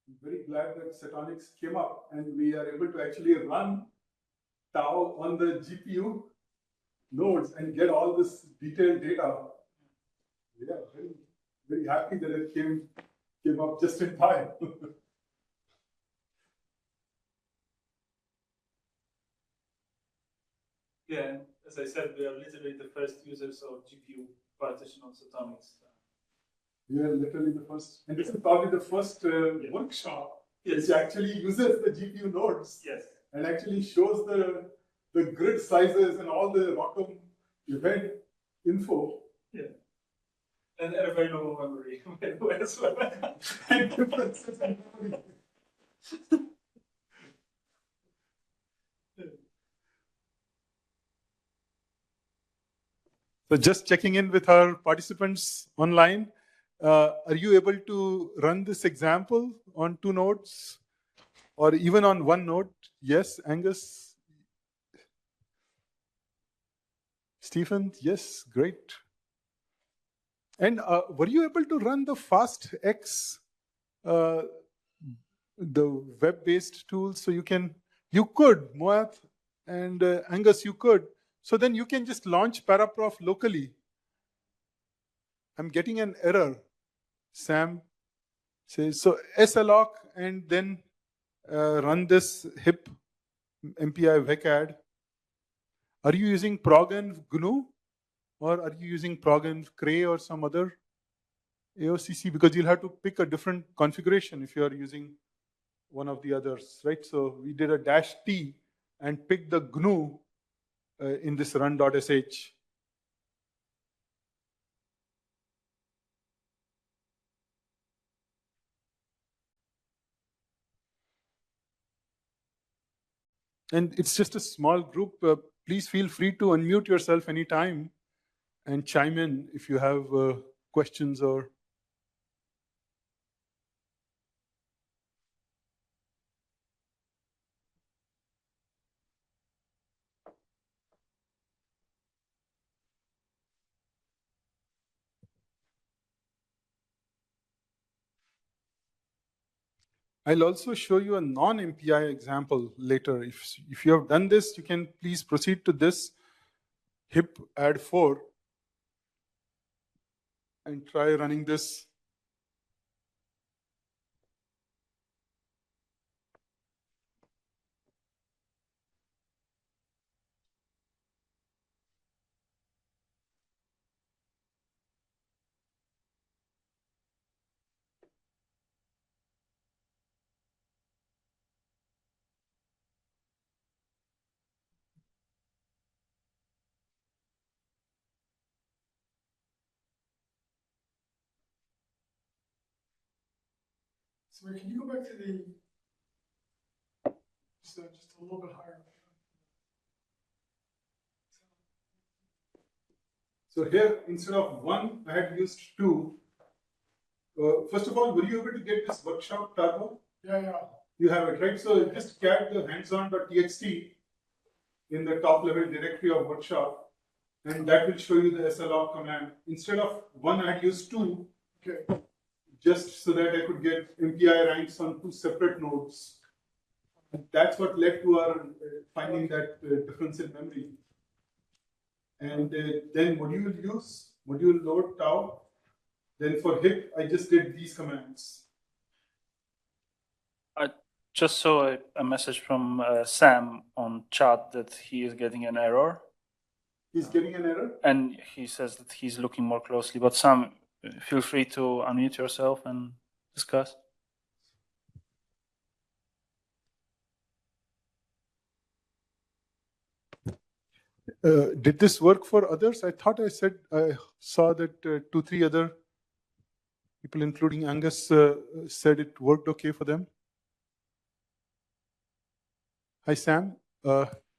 I'm very glad that Setonix came up and we are able to actually run tau on the GPU nodes and get all this detailed data. Yeah, very, very happy that it came up just in time. Yeah, and as I said, we are literally the first users of GPU partition on Setonix. We are literally the first, and this is probably the first workshop which actually uses the GPU nodes. Yes. And actually shows the grid sizes and all the ROCM event info. Yeah. And a very low memory as well. And differences in memory. So just checking in with our participants online. Are you able to run this example on 2 nodes or even on 1 node? Yes, Angus? Stephen? Yes, great. And were you able to run the FastX, the web-based tool? So you could, Moath and Angus, you could. So then you can just launch Paraprof locally. I'm getting an error. Sam says, so SLOC and then run this hip MPI vecad. Are you using progenv GNU or are you using progenv Cray or some other AOCC? Because you'll have to pick a different configuration if you are using one of the others, right? So we did a -T and picked the GNU in this run.sh. And it's just a small group. Please feel free to unmute yourself anytime and chime in if you have questions or. I'll also show you a non-MPI example later. If you have done this, you can please proceed to this hip add 4 and try running this. So can you go back to the, just a little bit higher? So here, instead of 1, I had used 2. First of all, were you able to get this workshop turbo? Yeah. You have it, right? So just cat the hands-on.txt in the top level directory of workshop, and that will show you the SLOC command. Instead of 1, I had used 2, Okay. just so that I could get MPI ranks on 2 separate nodes. And that's what led to our finding that difference in memory. And then module load tau. Then for hip, I just did these commands. I just saw a message from Sam on chat that he is getting an error. He's getting an error? And he says that he's looking more closely. But Sam, feel free to unmute yourself and discuss. Did this work for others? I thought I saw that 2, 3 other people, including Angus, said it worked okay for them. Hi, Sam.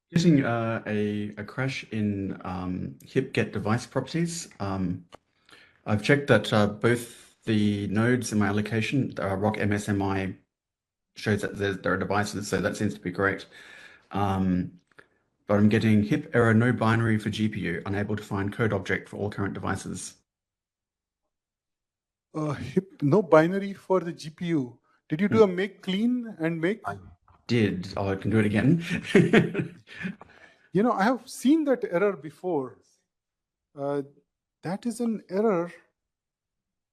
Using a crash in hip get device properties. I've checked that both the nodes in my allocation, rock MSMI, shows that there are devices, so that seems to be correct. But I'm getting hip error no binary for GPU, unable to find code object for all current devices. Hip no binary for the GPU. Did you do a make clean and make? I did. Oh, I can do it again. You know, I have seen that error before. That is an error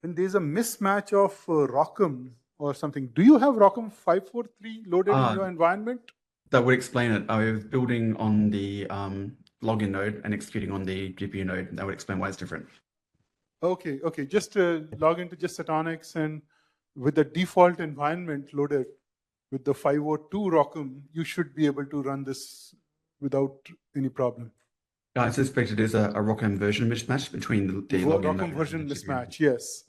when there's a mismatch of ROCm or something. Do you have ROCm 543 loaded in your environment? That would explain it. I was building on the login node and executing on the GPU node. That would explain why it's different. Okay. Just log into just Setonix, and with the default environment loaded with the 502 ROCm, you should be able to run this without any problem. I suspect it is a ROCm version mismatch between the login node ROCm version and the GPU. mismatch, yes.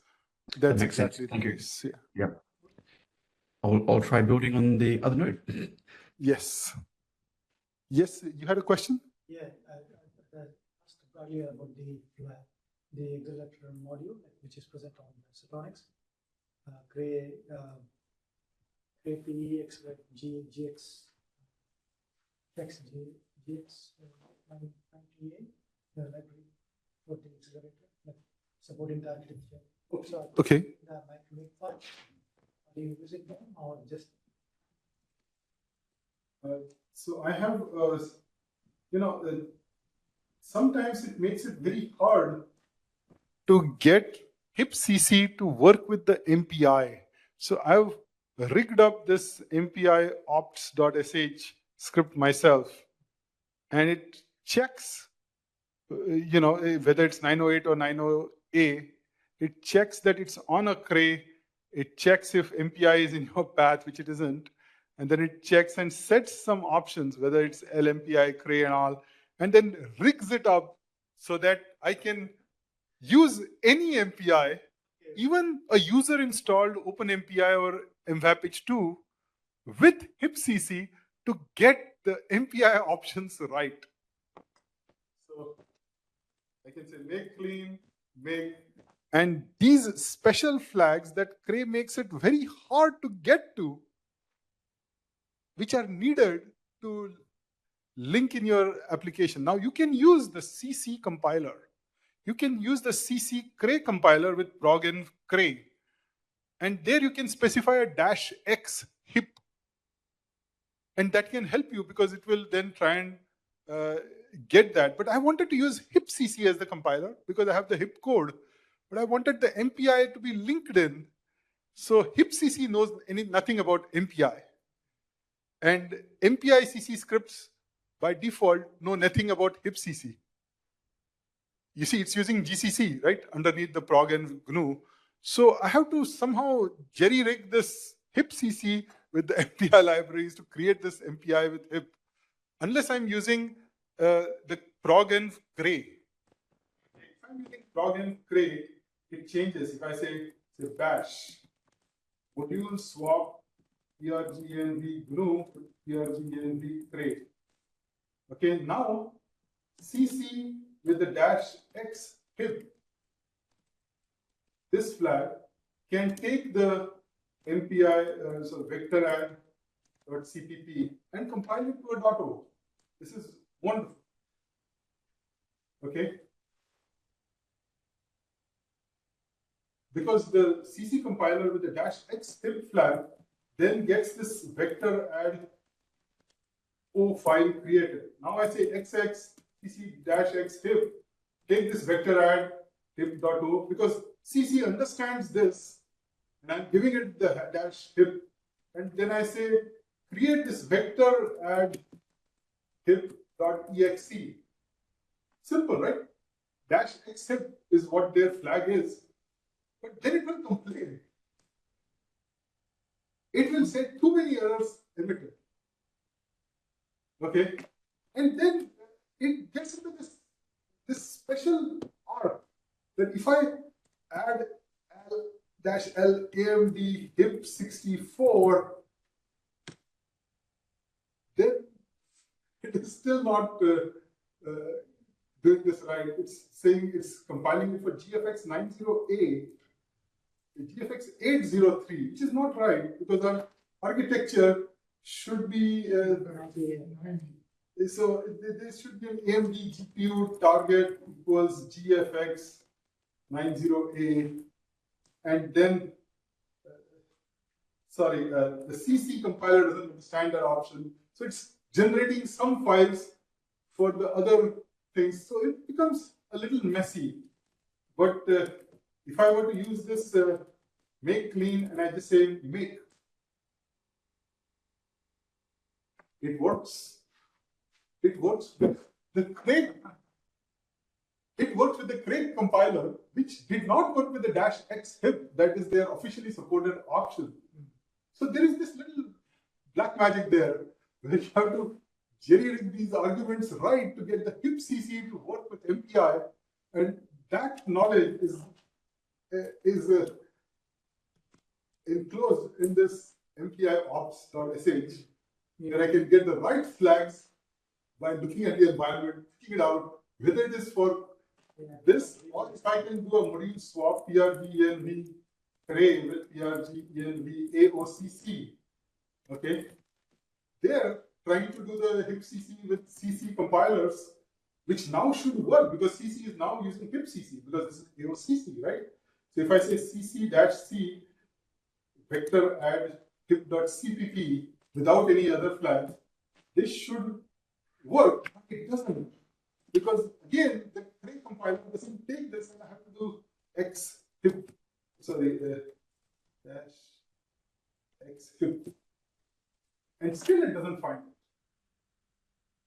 That's makes exactly sense. Thank the you. case. Yeah. Yep. I'll try building on the other node. Yes. Yes, you had a question? Yeah, I asked earlier about the accelerator module, which is present on Setonix. Cray PE accelerator GX 98 library for the accelerator. supporting the architecture. So Okay. the make file. Are you using them or just? So I have, sometimes it makes it very hard to get HipCC to work with the MPI. So I've rigged up this MPI ops.sh script myself, and it checks, whether it's 908 or 90A, it checks that it's on a cray. It checks if MPI is in your path, which it isn't. And then it checks and sets some options, whether it's LMPI, cray and all, and then rigs it up so that I can use any MPI, even a user installed OpenMPI or MVAPH2 with HipCC to get the MPI options right. So I can say make clean, make, and these special flags that Cray makes it very hard to get to, which are needed to link in your application. Now you can use the CC compiler. You can use the CC Cray compiler with prog and Cray. And there you can specify a -x hip. And that can help you because it will then try and get that. But I wanted to use HipCC as the compiler because I have the hip code. But I wanted the MPI to be linked in. So HipCC knows nothing about MPI. And MPI CC scripts by default know nothing about HipCC. You see, it's using GCC, right, underneath the prog and GNU. So I have to somehow jerry-rig this HipCC with the MPI libraries to create this MPI with hip, unless I'm using the prog and Cray. If I'm using prog and Cray, it changes. If I say bash, module swap prgnv GNU with prgnv Cray. Okay, now CC with the -x hip, this flag can take the MPI, so vector add.cpp and compile it to a .o. This is wonderful. Okay. Because the CC compiler with the -x hip flag then gets this vector add O file created. Now I say XX CC-X hip, take this vector add hip.o because CC understands this and I'm giving it the -hip, and then I say create this vector add hip.exe. Simple, right? -x hip is what their flag is, but then it will complain. It will say too many errors emitted. Okay, and then it gets into this special arc that if I add L-L AMD hip 64, then it is still not doing this right. It's saying it's compiling it for GFX 90A, GFX 803, which is not right because our architecture should be so there should be an AMD GPU target equals GFX 90A, and then the CC compiler doesn't understand that option, so it's generating some files for the other things, so it becomes a little messy. But if I were to use this make clean and I just say make, it works. It works with the Cray. It works with the Cray compiler, which did not work with the -x hip, that is their officially supported option. So there is this little black magic there, where you have to jerry-rig these arguments right to get the HipCC to work with MPI, and that knowledge is enclosed in this MPI ops.sh, where I can get the right flags by looking at the environment, picking it out, whether it is for this, or if I can do a module swap prgenv Cray with prgenv AOCC. Okay, they're trying to do the HipCC with CC compilers, which now should work because CC is now using hipCC because this is AOCC, right? So if I say CC-C vector add hip.cpp without any other flag, this should work, but it doesn't. Because again, the Cray compiler doesn't take this and I have to do x hip, sorry, dash x hip. And still it doesn't find it.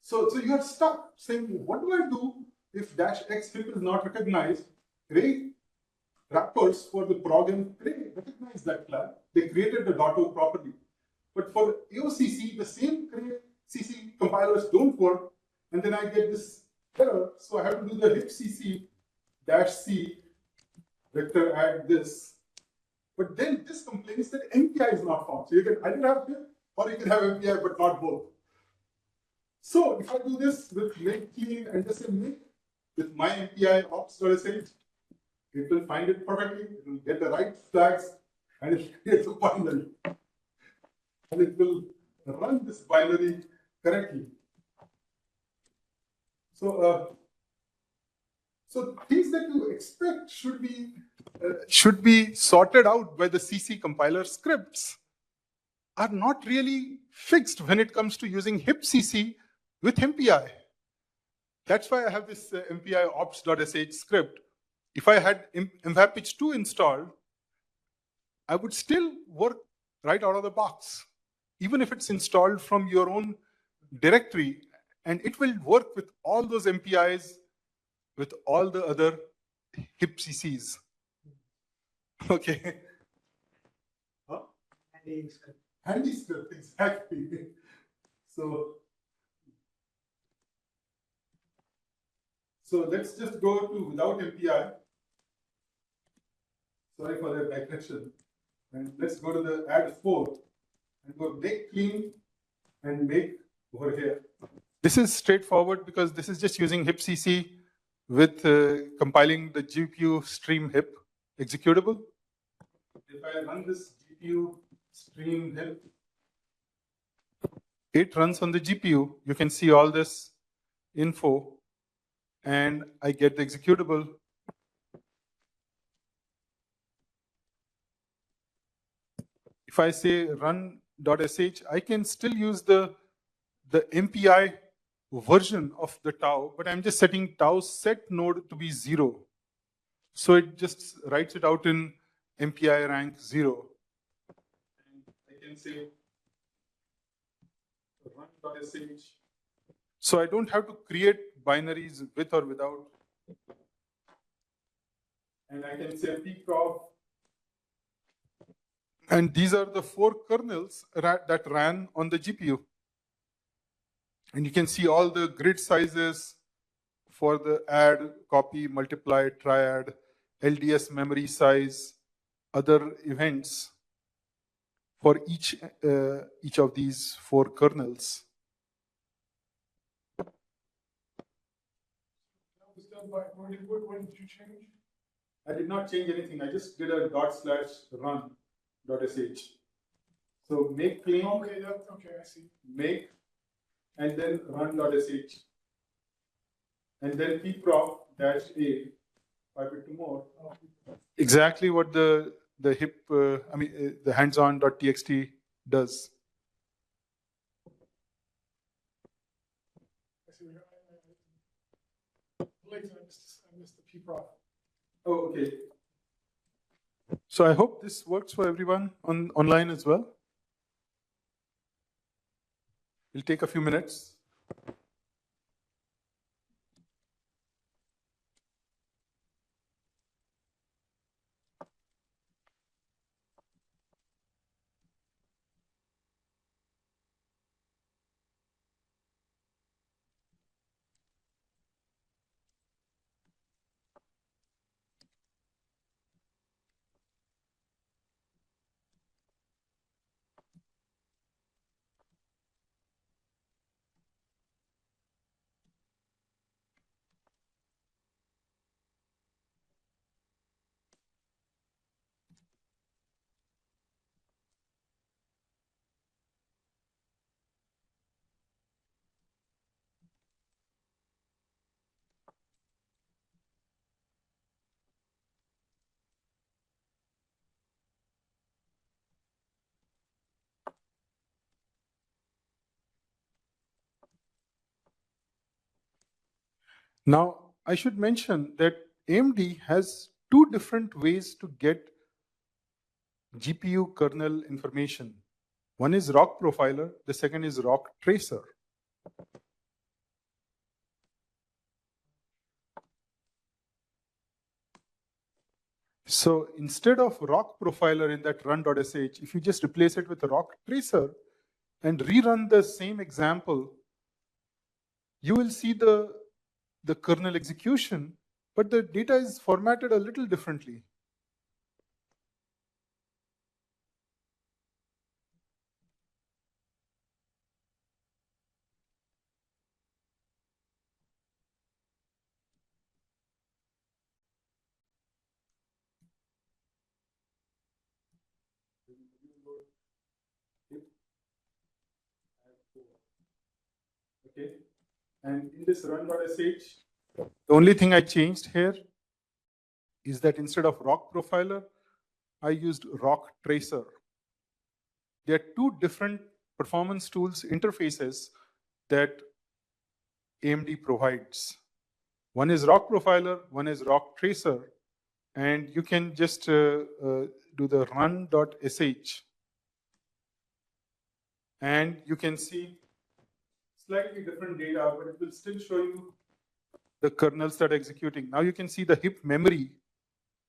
So you are stuck saying, what do I do if dash x hip is not recognized? Cray wrappers for the program Cray recognize that flag. They created the .o properly. But for AOCC, the same Cray CC compilers don't work, and then I get this error. So I have to do the hipCC -c vector add this. But then this complains that MPI is not found. So you can either have hip or you can have MPI, but not both. So if I do this with make clean and just say make with my MPI ops.sh, it will find it perfectly. It will get the right flags and it will create a binary. And it will run this binary correctly. So, so things that you expect should be sorted out by the CC compiler scripts are not really fixed when it comes to using hipCC with MPI. That's why I have this MPI ops.sh script. If I had mvapich2 installed, I would still work right out of the box, even if it's installed from your own directory, and it will work with all those MPIs, with all the other hipCCs. Okay. Huh? Handy script. Handy script, exactly. So let's just go to without MPI. Sorry for the digression. And let's go to the add 4 and go make clean and make over here. This is straightforward because this is just using hipCC with compiling the GPU stream hip executable. If I run this GPU stream hip, it runs on the GPU. You can see all this info and I get the executable. If I say run.sh, I can still use the MPI version of the tau, but I'm just setting tau set node to be 0. So it just writes it out in MPI rank 0. And I can say run.sh. So I don't have to create binaries with or without. And I can say Prof. And these are the 4 kernels that ran on the GPU. And you can see all the grid sizes for the add, copy, multiply, triad, LDS memory size, other events for each of these 4 kernels. That was done by, what did you change? I did not change anything. I just did a /run.sh. So make clean. Okay, okay, I see. Make, and then run.sh. And then pprof -a, 5 bit to more. Exactly what the hip, the hands-on.txt does. I see. I missed the pprof. Oh, okay. So I hope this works for everyone online as well. It'll take a few minutes. Now, I should mention that AMD has two different ways to get GPU kernel information. One is ROC profiler, the second is ROC tracer. So instead of ROC profiler in that run.sh, if you just replace it with a ROC tracer and rerun the same example, you will see the kernel execution, but the data is formatted a little differently. Okay, and in this run.sh, the only thing I changed here is that instead of ROC profiler, I used ROC tracer. There are two different performance tools interfaces that AMD provides. One is ROC profiler, one is ROC tracer, and you can just do the run.sh, and you can see slightly different data, but it will still show you the kernels that are executing. Now you can see the HIP memory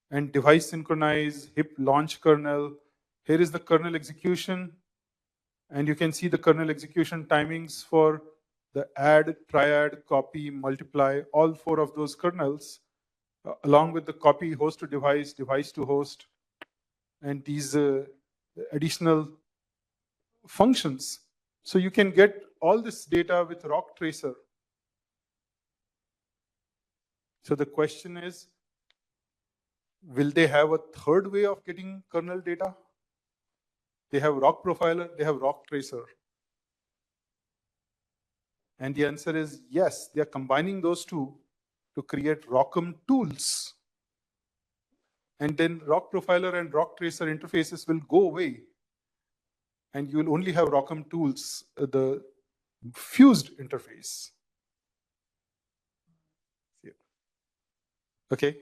and device synchronize, HIP launch kernel. Here is the kernel execution, and you can see the kernel execution timings for the add, triad, copy, multiply, all four of those kernels, along with the copy host to device, device to host, and these additional functions. So you can get all this data with ROC tracer. So the question is, will they have a third way of getting kernel data? They have ROC profiler, they have ROC tracer. And the answer is yes, they are combining those two to create ROCm tools. And then ROC profiler and ROC tracer interfaces will go away. And you will only have ROCm tools, the fused interface. Okay.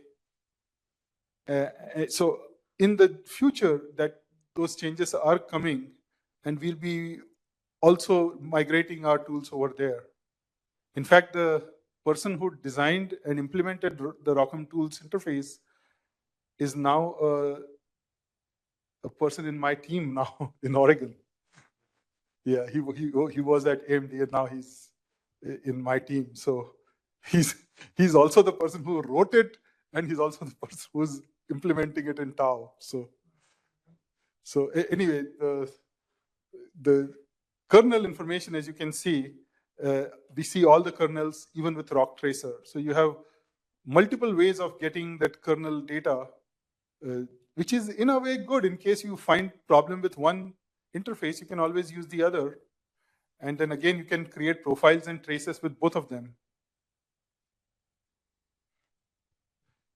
So in the future, that those changes are coming, and we'll be also migrating our tools over there. In fact, the person who designed and implemented the ROCm tools interface is now a person in my team now in Oregon. Yeah, he was at AMD, and now he's in my team. So he's also the person who wrote it, and he's also the person who's implementing it in Tau. So anyway, the kernel information, as you can see, we see all the kernels even with ROC tracer. So you have multiple ways of getting that kernel data, which is in a way good. In case you find problem with one interface, you can always use the other. And then again, you can create profiles and traces with both of them.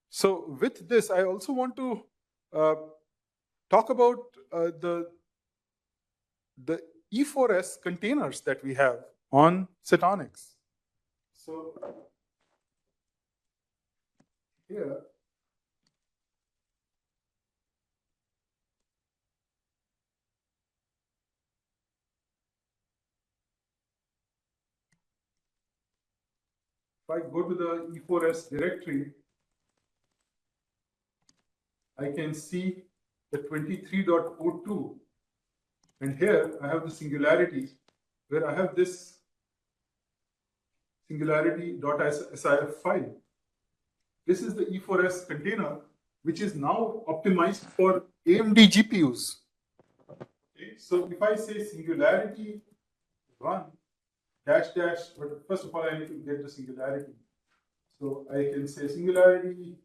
So with this, I also want to talk about the E4S containers that we have on Setonix. So here, if I go to the E4S directory, I can see the 23.02. And here I have the singularity, where I have this singularity.sif file. This is the E4S container, which is now optimized for AMD GPUs. Okay, so if I say singularity run dash dash, but first of all, I need to get the singularity. So I can say singularity,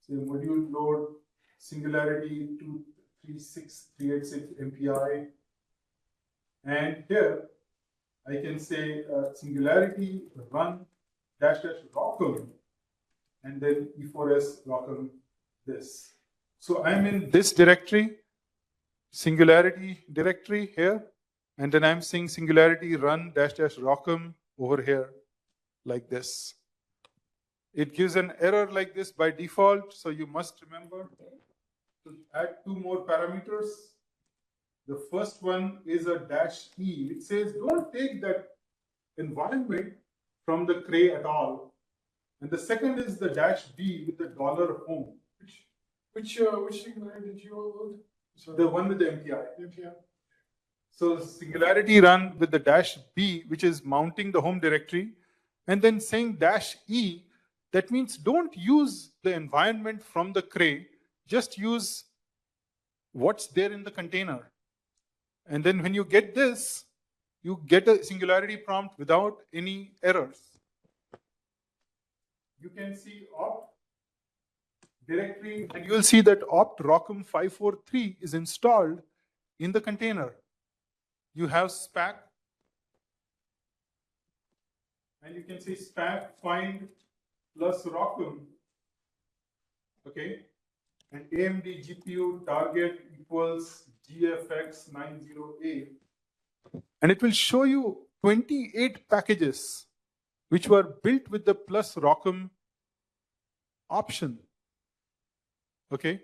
say module load, singularity 236386 MPI. And here I can say singularity run dash dash ROCm, and then E4S ROCm this. So I'm in this directory, singularity directory here, and then I'm saying singularity run dash dash ROCm over here like this. it gives an error like this by default. So you must remember to add two more parameters. The first one is a -e. It says don't take that environment from the Cray at all. And the second is the -b with the $home. Which singularity did you load? Sorry. The one with the MPI. NPM. So Singularity run with the -b, which is mounting the home directory, and then saying -e, that means don't use the environment from the Cray, just use what's there in the container. And then when you get this, you get a Singularity prompt without any errors. You can see opt directory, and you'll see that opt rockum 543 is installed in the container. You have spac, and you can see spac find plus rockum, okay, and AMD GPU target equals GFX90A, and it will show you 28 packages which were built with the plus rockum option, okay,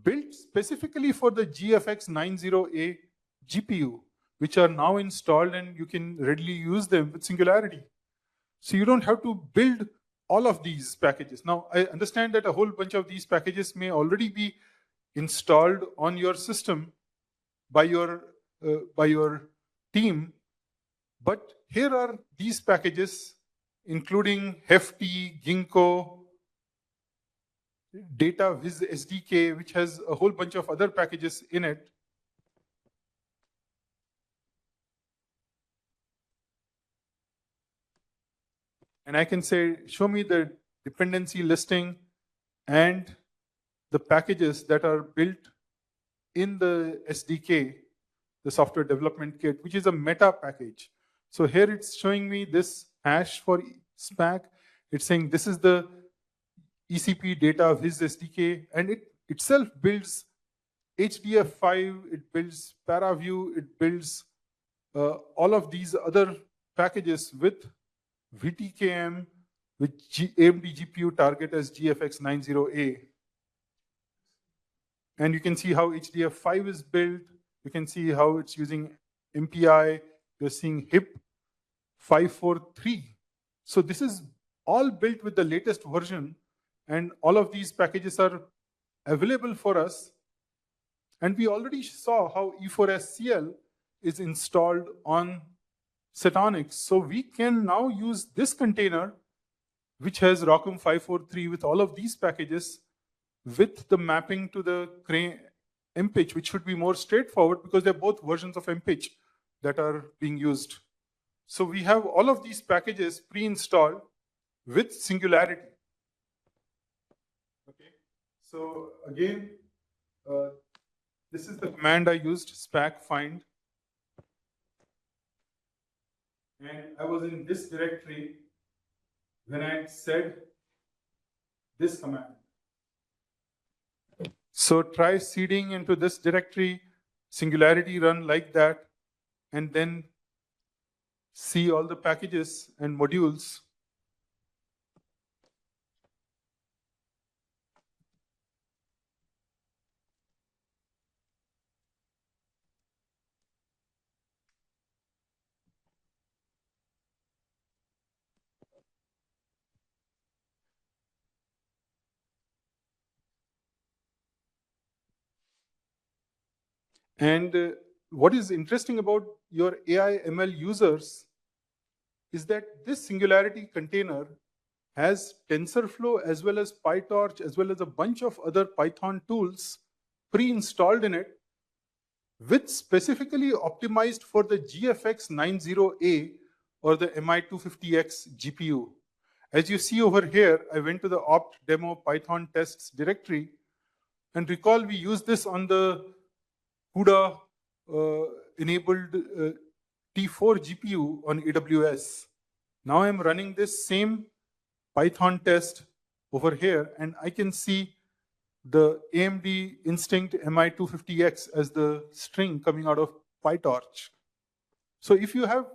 built specifically for the GFX90A GPU, which are now installed and you can readily use them with Singularity. So you don't have to build all of these packages. Now, I understand that a whole bunch of these packages may already be installed on your system by your team, but here are these packages, including Hefty, Ginkgo, DataViz SDK, which has a whole bunch of other packages in it. And I can say, show me the dependency listing and the packages that are built in the SDK, the software development kit, which is a meta package. So here it's showing me this hash for SPAC. It's saying this is the ECP DataViz SDK, and it itself builds HDF5, it builds ParaView, it builds all of these other packages with VTKM, with AMD GPU target as GFX90A. And you can see how HDF5 is built. You can see how it's using MPI. You're seeing HIP 543. So this is all built with the latest version, and all of these packages are available for us. And we already saw how E4SCL is installed on Setonix. So we can now use this container, which has rockum 543 with all of these packages, with the mapping to the Cray MPitch, which should be more straightforward because they're both versions of MPitch that are being used. So we have all of these packages pre-installed with Singularity. Okay. So again, this is the command I used, spac find. And I was in this directory when I said this command. So try seeding into this directory, Singularity run like that, and then see all the packages and modules. And what is interesting about your AI ML users is that this Singularity container has TensorFlow as well as PyTorch as well as a bunch of other Python tools pre-installed in it, with specifically optimized for the GFX90A or the MI250X GPU. As you see over here, I went to the opt demo Python tests directory, and recall we used this on the CUDA enabled T4 GPU on AWS. Now I'm running this same Python test over here, and I can see the AMD Instinct MI250X as the string coming out of PyTorch. So if you have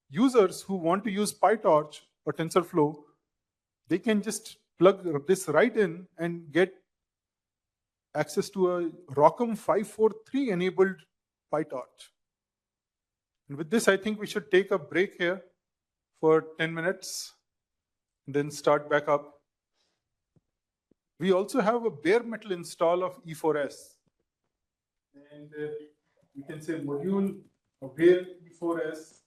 users who want to use PyTorch or TensorFlow, they can just plug this right in and get access to a ROCm 543 enabled PyTorch. And with this, I think we should take a break here for 10 minutes, and then start back up. We also have a bare metal install of E4S. And you can say module bare E4S,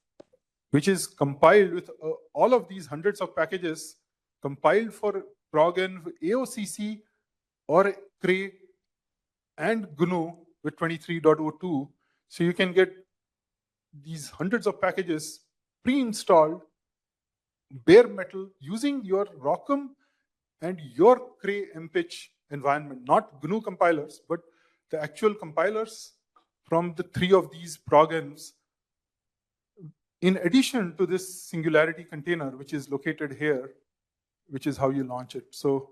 which is compiled with all of these hundreds of packages, compiled for ProgN, AOCC, or Cray, and GNU with 23.02. So you can get these hundreds of packages pre-installed, bare metal, using your ROCm and your Cray MPitch environment, not GNU compilers, but the actual compilers from the three of these ProgNs, in addition to this Singularity container, which is located here, which is how you launch it. So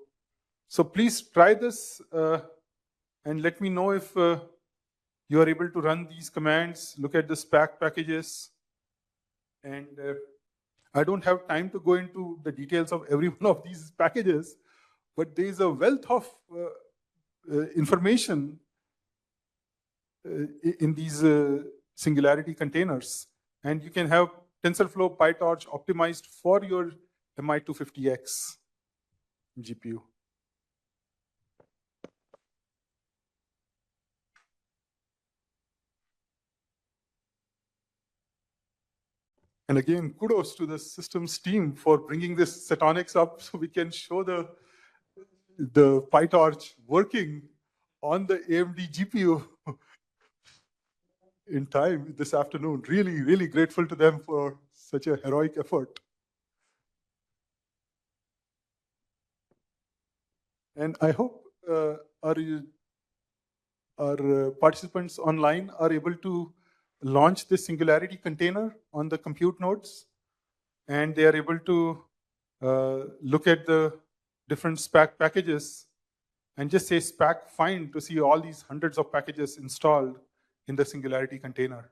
please try this and let me know if you are able to run these commands, look at the SPAC packages. And I don't have time to go into the details of every one of these packages, but there is a wealth of information in these Singularity containers. And you can have TensorFlow PyTorch optimized for your MI250X GPU. And again, kudos to the systems team for bringing this Setonix up so we can show the PyTorch working on the AMD GPU in time this afternoon. Really, really grateful to them for such a heroic effort. And I hope our participants online are able to launch this Singularity container on the compute nodes, and they are able to look at the different SPAC packages and just say SPAC find to see all these hundreds of packages installed in the Singularity container.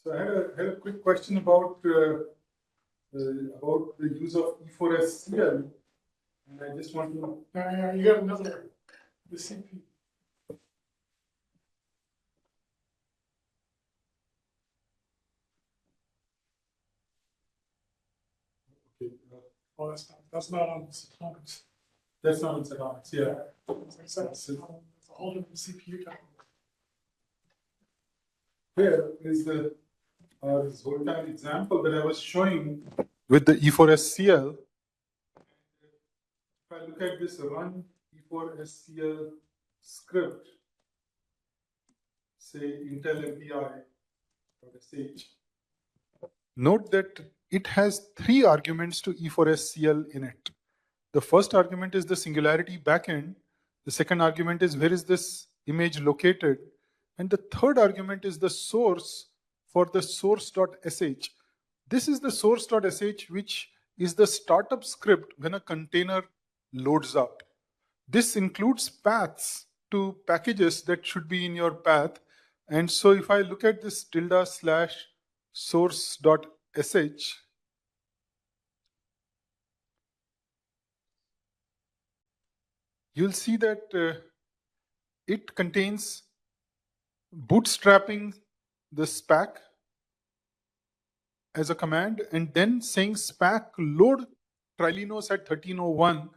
So I had a quick question about the use of E4SCL, and I just want to. You got another, the CPU. Okay, Oh, that's not on Setonix. that's not in Setonix, yeah. As I said, it's a whole different CPU type. Here is the Zoltan example that I was showing with the E4SCL. If I look at this run E4SCL script, say Intel MPI.sh, note that it has three arguments to E4SCL in it. The first argument is the Singularity backend. The second argument is where is this image located? And the third argument is the source for the source.sh. This is the source.sh, which is the startup script when a container loads up. This includes paths to packages that should be in your path. And so if I look at this ~source.sh, you'll see that it contains bootstrapping the SPAC as a command, and then saying SPAC load Trilinos at 1301,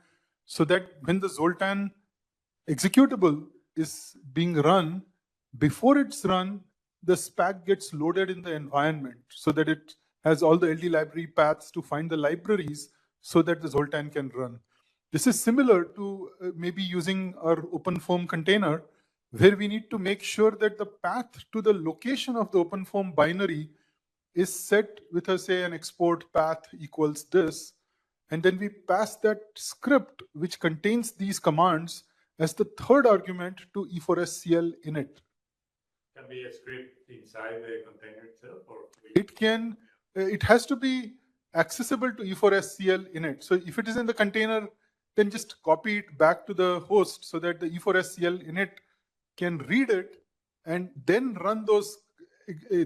so that when the Zoltan executable is being run, before it's run, the SPAC gets loaded in the environment so that it has all the LD library paths to find the libraries so that the Zoltan can run. This is similar to maybe using our OpenFOAM container, where we need to make sure that the path to the location of the OpenFOAM binary is set with a, say, an export path equals this. And then we pass that script, which contains these commands, as the third argument to E4SCL init. Can be a script inside the container itself, or It can, it has to be accessible to E4SCL init. So if it is in the container, then just copy it back to the host so that the E4SCL init can read it and then run those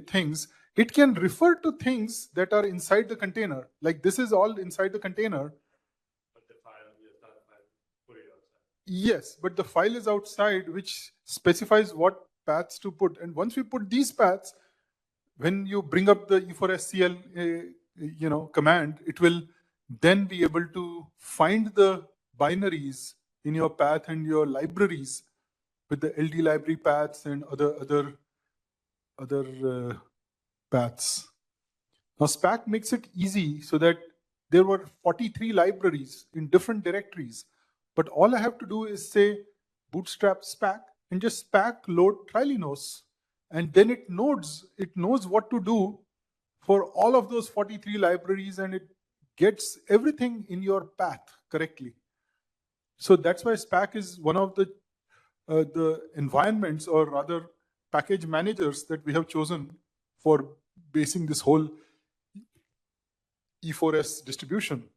things. It can refer to things that are inside the container. Like this is all inside the container. But the file, just that file, put it outside. Yes, but the file is outside, which specifies what paths to put. And once we put these paths, when you bring up the E4SCL command, it will then be able to find the binaries in your path and your libraries with the LD library paths and other paths. Now SPAC makes it easy so that there were 43 libraries in different directories, but all I have to do is say bootstrap SPAC and just SPAC load Trilinos, and then it knows what to do for all of those 43 libraries, and it gets everything in your path correctly. So that's why SPAC is one of the environments, or rather package managers, that we have chosen for basing this whole E4S distribution.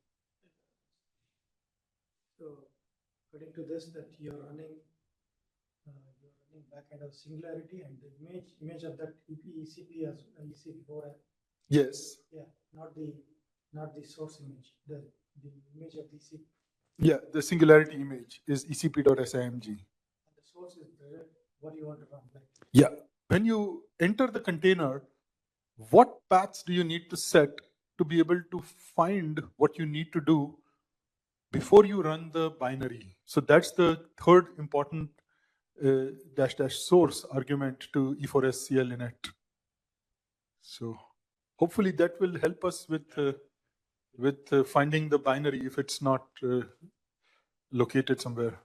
So, according to this, that you're running backend of Singularity, and the image of that ECP as ECP4. Yes. Yeah, not the source image. The image of the ECP. Yeah, the Singularity image is ecp.simg. And the source is what you want to run. Like. Yeah. When you enter the container, what paths do you need to set to be able to find what you need to do before you run the binary? So that's the third important -- source argument to E4SCL init. So hopefully that will help us with finding the binary if it's not located somewhere.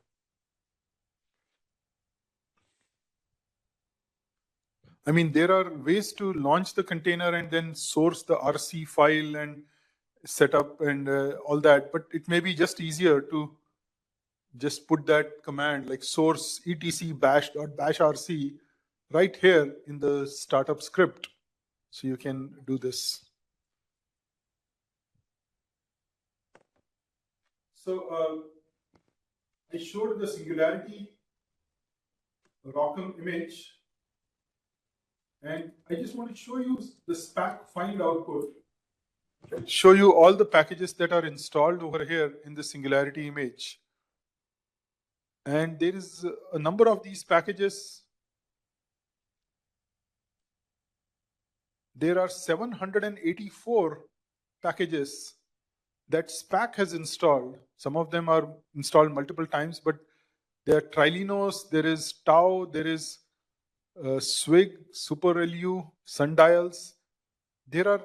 I mean, there are ways to launch the container and then source the RC file and set up and all that, but it may be just easier to just put that command like source etc bash.bashrc right here in the startup script. So you can do this. So I showed the Singularity Rockham image, and I just want to show you the SPAC find output. Show you all the packages that are installed over here in the Singularity image. And there is a number of these packages. There are 784 packages that SPAC has installed. Some of them are installed multiple times, but there are Trilinos, there is Tau, there is Swig, SuperLU, Sundials. There are,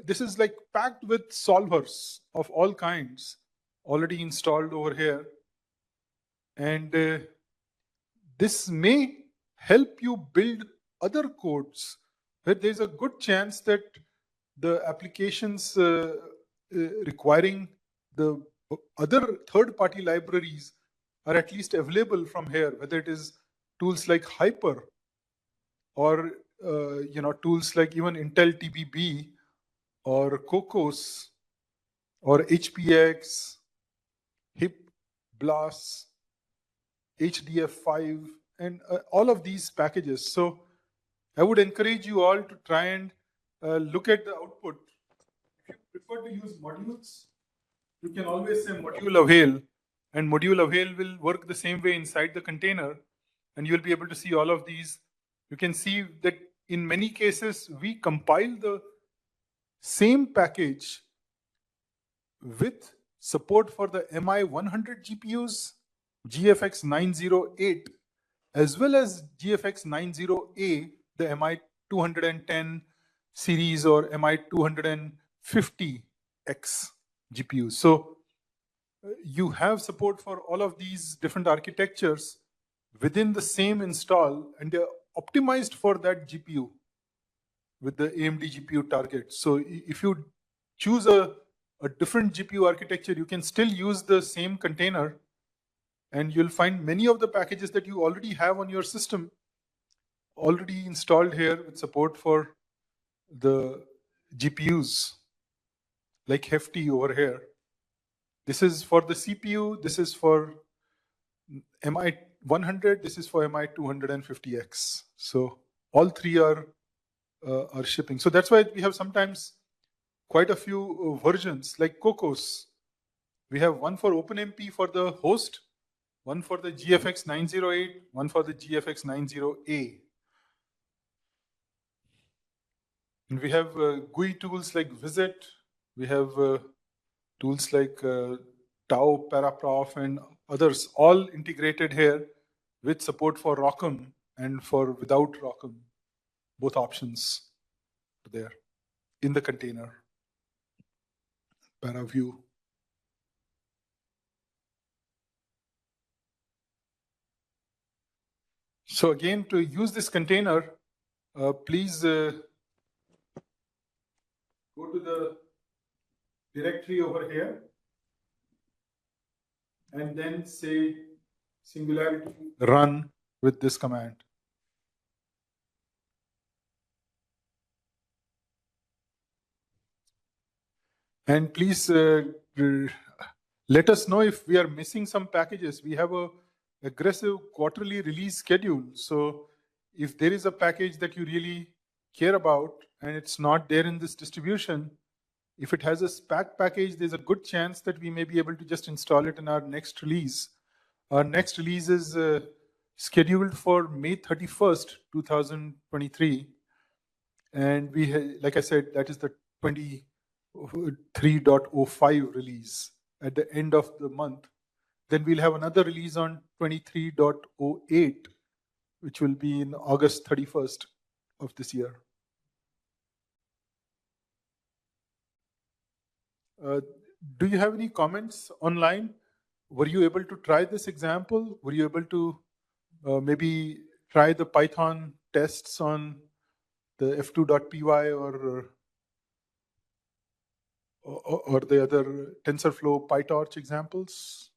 this is like packed with solvers of all kinds already installed over here. And this may help you build other codes where there's a good chance that the applications requiring the other third-party libraries are at least available from here, whether it is tools like Hyper or tools like even Intel TBB or Cocos or HPX, HIP, BLAS, HDF5, and all of these packages. So I would encourage you all to try and look at the output. If you prefer to use modules, you can always say module avail, and module avail will work the same way inside the container, and you'll be able to see all of these. You can see that in many cases, we compile the same package with support for the MI100 GPUs, GFX 908, as well as GFX 90A, the MI210 series or MI250X GPUs. So you have support for all of these different architectures within the same install, and they're optimized for that GPU with the AMD GPU target. So if you choose a different GPU architecture, you can still use the same container, and you'll find many of the packages that you already have on your system already installed here with support for the GPUs, like Hefty over here. This is for the CPU. This is for MI100. This is for MI250X. So all three are shipping. So that's why we have sometimes quite a few versions like Cocos. We have one for OpenMP for the host, one for the GFX 908, one for the GFX 90A. And we have GUI tools like Visit. We have tools like Tau, Paraprof, and others, all integrated here with support for ROCm and for without ROCm. Both options are there in the container. ParaView. So again, to use this container, please go to the directory over here and then say Singularity run with this command. And please let us know if we are missing some packages. We have a aggressive quarterly release schedule. So if there is a package that you really care about and it's not there in this distribution, if it has a SPAC package, there's a good chance that we may be able to just install it in our next release. Our next release is scheduled for May 31st, 2023. And we, like I said, that is the 23.05 release at the end of the month. Then we'll have another release on 23.08, which will be in August 31st of this year. Do you have any comments online? Were you able to try this example? Were you able to maybe try the Python tests on the f2.py or the other TensorFlow PyTorch examples?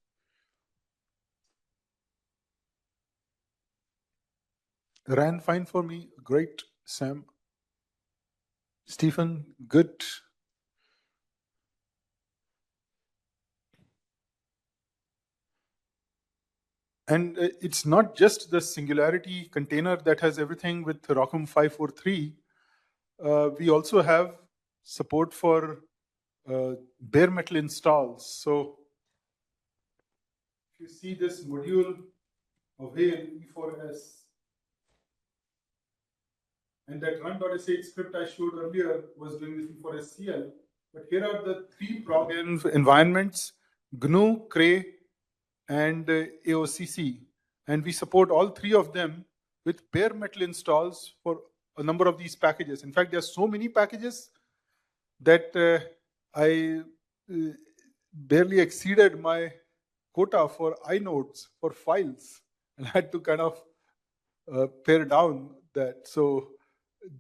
Ran fine for me. Great, Sam. Stephen, good. And it's not just the Singularity container that has everything with ROCm 543. We also have support for bare metal installs. So if you see this module avail E4S, and that run.sh script I showed earlier was doing this E4SCL. But here are the three prog environments, GNU, Cray, and AOCC. And we support all three of them with bare metal installs for a number of these packages. In fact, there are so many packages that I barely exceeded my quota for inodes, for files, and I had to kind of pare down that. So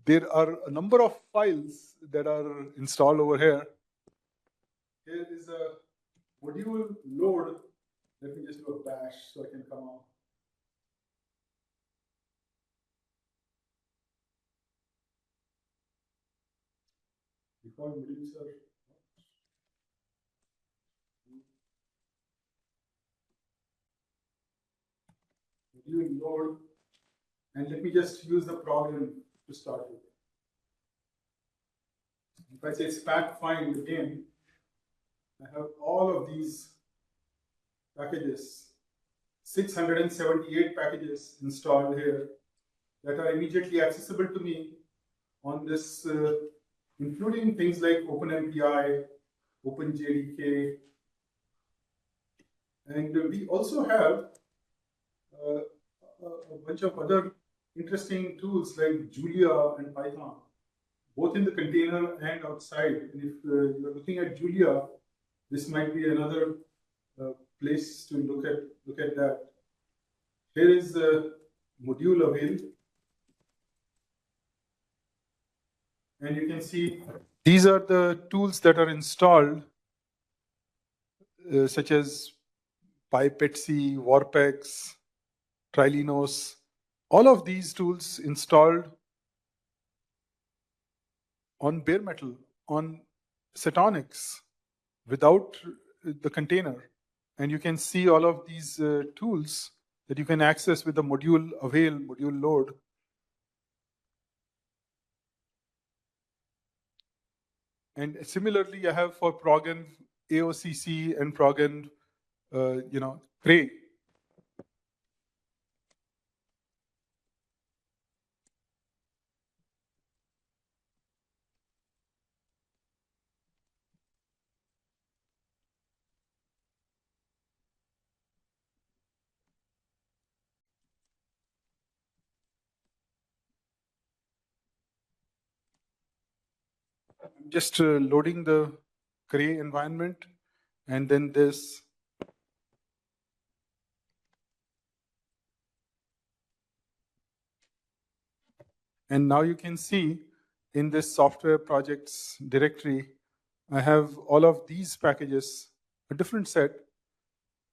there are a number of files that are installed over here. Here is a module load. Let me just do a bash so I can come out. Default modules are module load, and let me just use the program to start with. If I say SPAC find again, I have all of these packages, 678 packages installed here that are immediately accessible to me on this, including things like OpenMPI, OpenJDK, and we also have a bunch of other interesting tools like Julia and Python, both in the container and outside. And if you're looking at Julia, this might be another place to look at that. Here is the module available. And you can see these are the tools that are installed, such as PyPetsy, Warpex, Trilinos. All of these tools installed on bare metal, on Setonix, without the container, and you can see all of these tools that you can access with the module avail, module load. And similarly, I have for progenv AOCC and progenv, Cray. Just loading the Cray environment, and then this. And now you can see in this software projects directory, I have all of these packages, a different set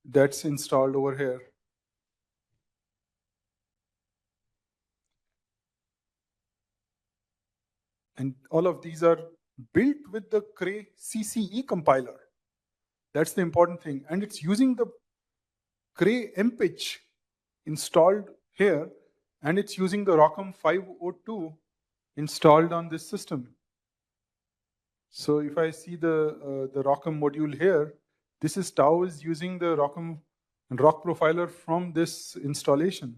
that's installed over here. And all of these are built with the Cray CCE compiler. That's the important thing. And it's using the Cray MPitch installed here, and it's using the ROCm 502 installed on this system. So if I see the ROCm module here, this is Tau is using the ROCm and ROC profiler from this installation.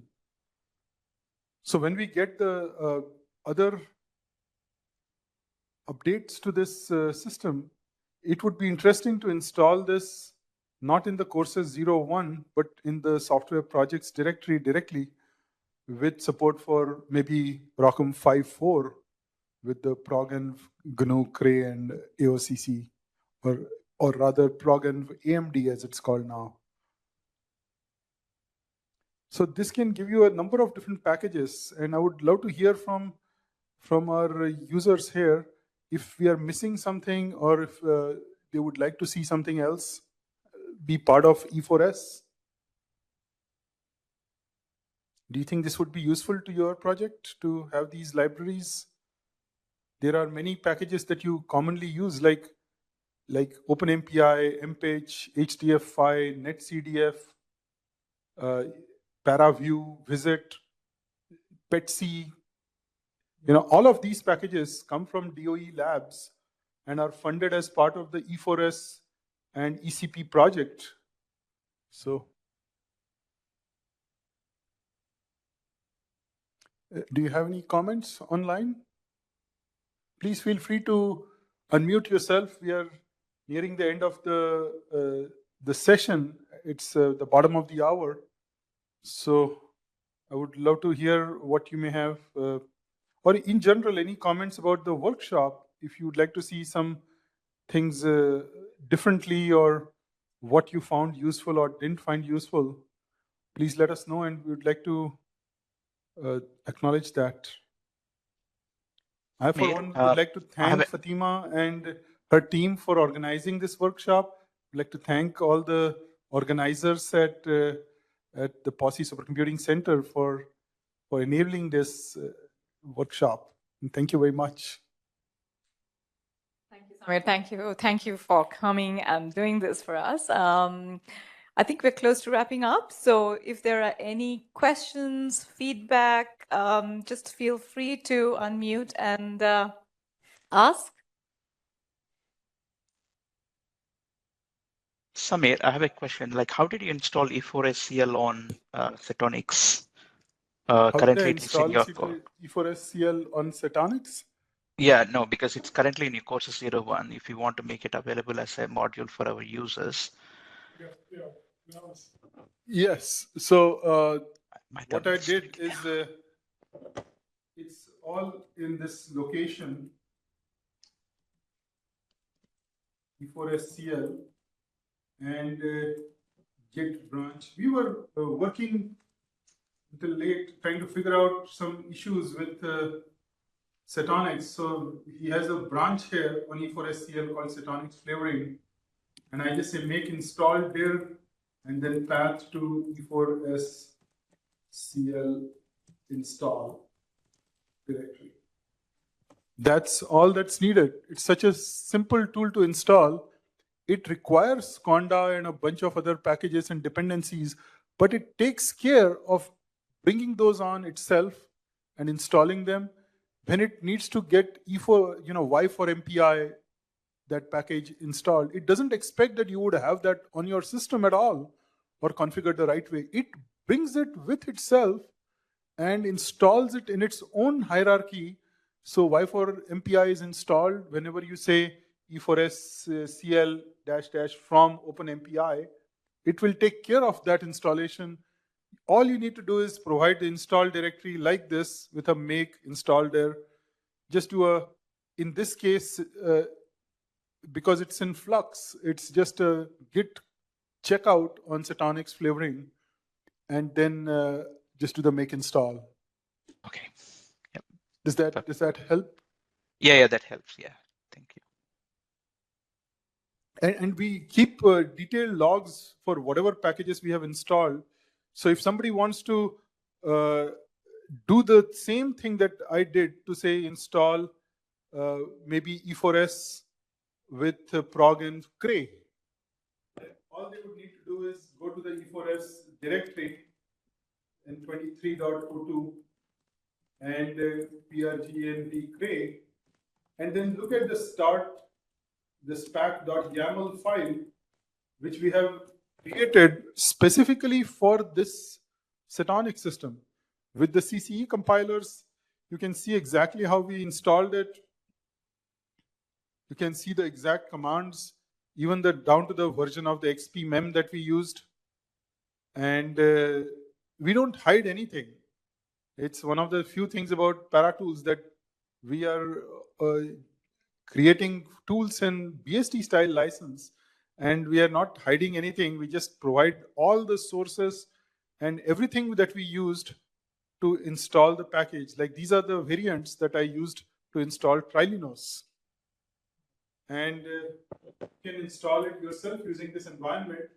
So when we get the other updates to this system, it would be interesting to install this not in the courses 01, but in the software projects directory directly with support for maybe ROCm 5.4 with the progenv, GNU, Cray, and AOCC, or rather progenv AMD as it's called now. So this can give you a number of different packages, and I would love to hear from our users here if we are missing something or if they would like to see something else be part of E4S. Do you think this would be useful to your project to have these libraries? There are many packages that you commonly use like OpenMPI, MPitch, HDF5, NetCDF, ParaView, Visit, PETC. All of these packages come from DOE labs and are funded as part of the E4S and ECP project. So, do you have any comments online? Please feel free to unmute yourself. We are nearing the end of the session. It's the bottom of the hour. So I would love to hear what you may have, or in general, any comments about the workshop. If you would like to see some things differently, or what you found useful or didn't find useful, please let us know, and we would like to acknowledge that. I, for one, would like to thank Fatima and her team for organizing this workshop. I'd like to thank all the organizers at the Pawsey Supercomputing Center for enabling this workshop. And thank you very much. Thank you, Samir. Thank you for coming and doing this for us. I think we're close to wrapping up. So if there are any questions, feedback, just feel free to unmute and ask. Samir, I have a question. Like, how did you install E4SCL on Setonix? Currently, it's in your core. E4SCL on Setonix? Yeah, no, because it's currently in your courses 01. If you want to make it available as a module for our users. Yes. So what I did is it's all in this location, E4SCL and Git branch. We were working until late trying to figure out some issues with Setonix. So he has a branch here on E4SCL called Setonix flavoring. And I just say make install dir and then path to E4SCL install directory. That's all that's needed. It's such a simple tool to install. it requires Conda and a bunch of other packages and dependencies, but it takes care of bringing those on itself and installing them. When it needs to get Y for MPI, that package installed, it doesn't expect that you would have that on your system at all or configured the right way. It brings it with itself and installs it in its own hierarchy. So Y for MPI is installed whenever you say E4S CL -- from OpenMPI, it will take care of that installation. All you need to do is provide the install directory like this with a make install there. Just do in this case, because it's in Flux, it's just a git checkout on Setonix flavoring, and then just do the make install. Okay. Yep. Does that help? Yeah, that helps. Yeah, thank you. And we keep detailed logs for whatever packages we have installed. So if somebody wants to do the same thing that I did to say install maybe E4S with prog and cray, all they would need to do is go to the E4S directory in 23.02 and prgnd cray, and then look at the start, the pack.yaml file, which we have created specifically for this Setonix system. With the CCE compilers, you can see exactly how we installed it. You can see the exact commands, even down to the version of the XP mem that we used. And we don't hide anything. It's one of the few things about ParaTools that we are creating tools in BSD style license, and we are not hiding anything. We just provide all the sources and everything that we used to install the package. Like these are the variants that I used to install Trilinos. And you can install it yourself using this environment.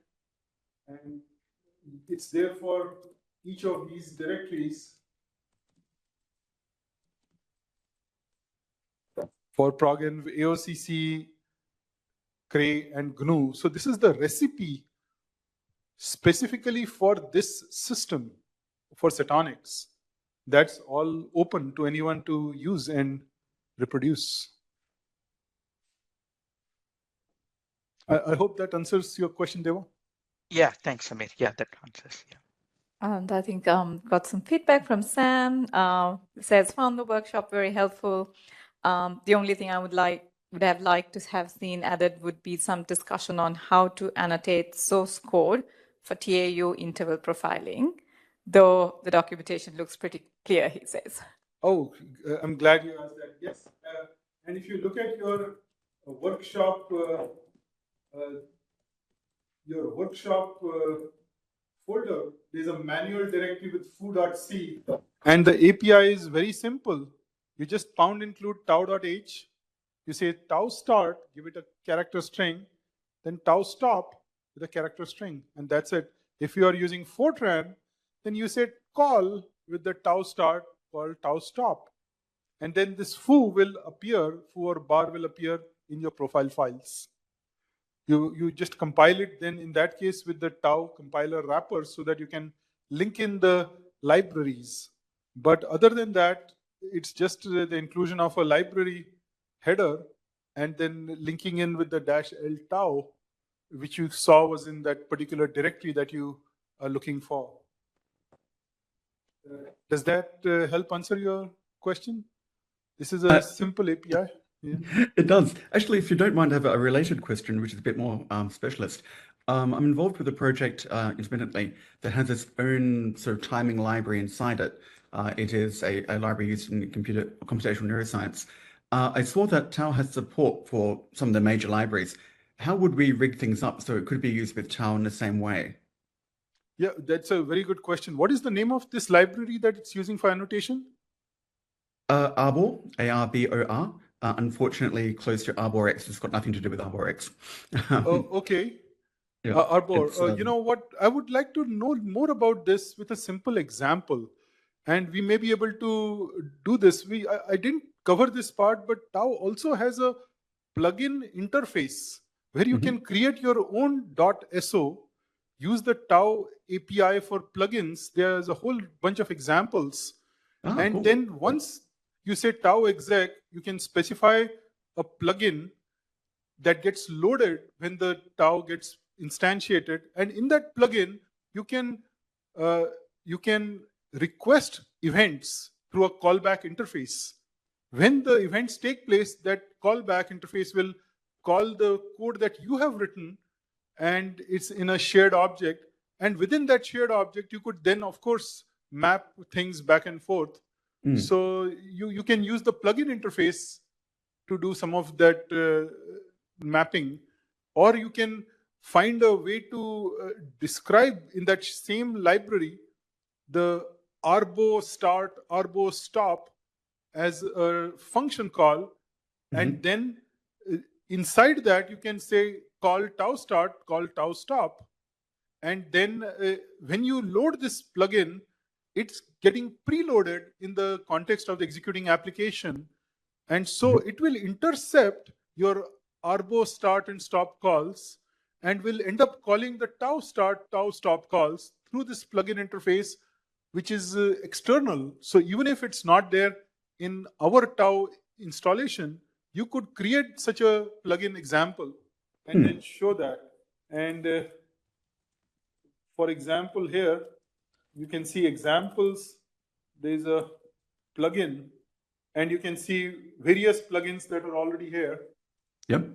And it's there for each of these directories. For progin, AOCC, cray, and GNU. So this is the recipe specifically for this system, for Setonix. That's all open to anyone to use and reproduce. I hope that answers your question, Deva. Yeah, thanks, Samir. Yeah, that answers. Yeah. And I think got some feedback from Sam. Says found the workshop very helpful. The only thing I would have liked to have seen added would be some discussion on how to annotate source code for TAU interval profiling, though the documentation looks pretty clear, he says. Oh, I'm glad you asked that. Yes, and if you look at your workshop, folder, there's a manual directory with foo.c, and the API is very simple. You just pound include tau.h. You say tau start, give it a character string, then tau stop with a character string, and that's it. If you are using Fortran, then you say call with the tau start called tau stop, and then this foo or bar will appear in your profile files. You just compile it then in that case with the tau compiler wrapper so that you can link in the libraries. But other than that, it's just the inclusion of a library header and then linking in with the -l tau, which you saw was in that particular directory that you are looking for. Does that help answer your question? This is a simple API. Yeah. It does. Actually, if you don't mind, I have a related question, which is a bit more specialist. I'm involved with a project intermittently that has its own sort of timing library inside it. It is a library used in computational neuroscience. I saw that Tau has support for some of the major libraries. How would we rig things up so it could be used with Tau in the same way? Yeah, that's a very good question. What is the name of this library that it's using for annotation? Arbor, ARBOR. Unfortunately, close to ArborX. It's got nothing to do with ArborX. Oh, okay. Yeah, Arbor. You know what? I would like to know more about this with a simple example. And we may be able to do this. I didn't cover this part, but Tau also has a plugin interface where you can create your own .so, use the Tau API for plugins. There's a whole bunch of examples. And cool. then once you say Tau exec, you can specify a plugin that gets loaded when the Tau gets instantiated. And in that plugin, you can request events through a callback interface. When the events take place, that callback interface will call the code that you have written, and it's in a shared object. And within that shared object, you could then, of course, map things back and forth. So you can use the plugin interface to do some of that mapping, or you can find a way to describe in that same library the arbo start, arbo stop as a function call. And then inside that, you can say call Tau start, call Tau stop. And then when you load this plugin, it's getting preloaded in the context of the executing application. And so it will intercept your arbo start and stop calls and will end up calling the Tau start, Tau stop calls through this plugin interface, which is external. So even if it's not there in our Tau installation, you could create such a plugin example and then show that. And for example, here, you can see examples. There's a plugin, and you can see various plugins that are already here. Yep.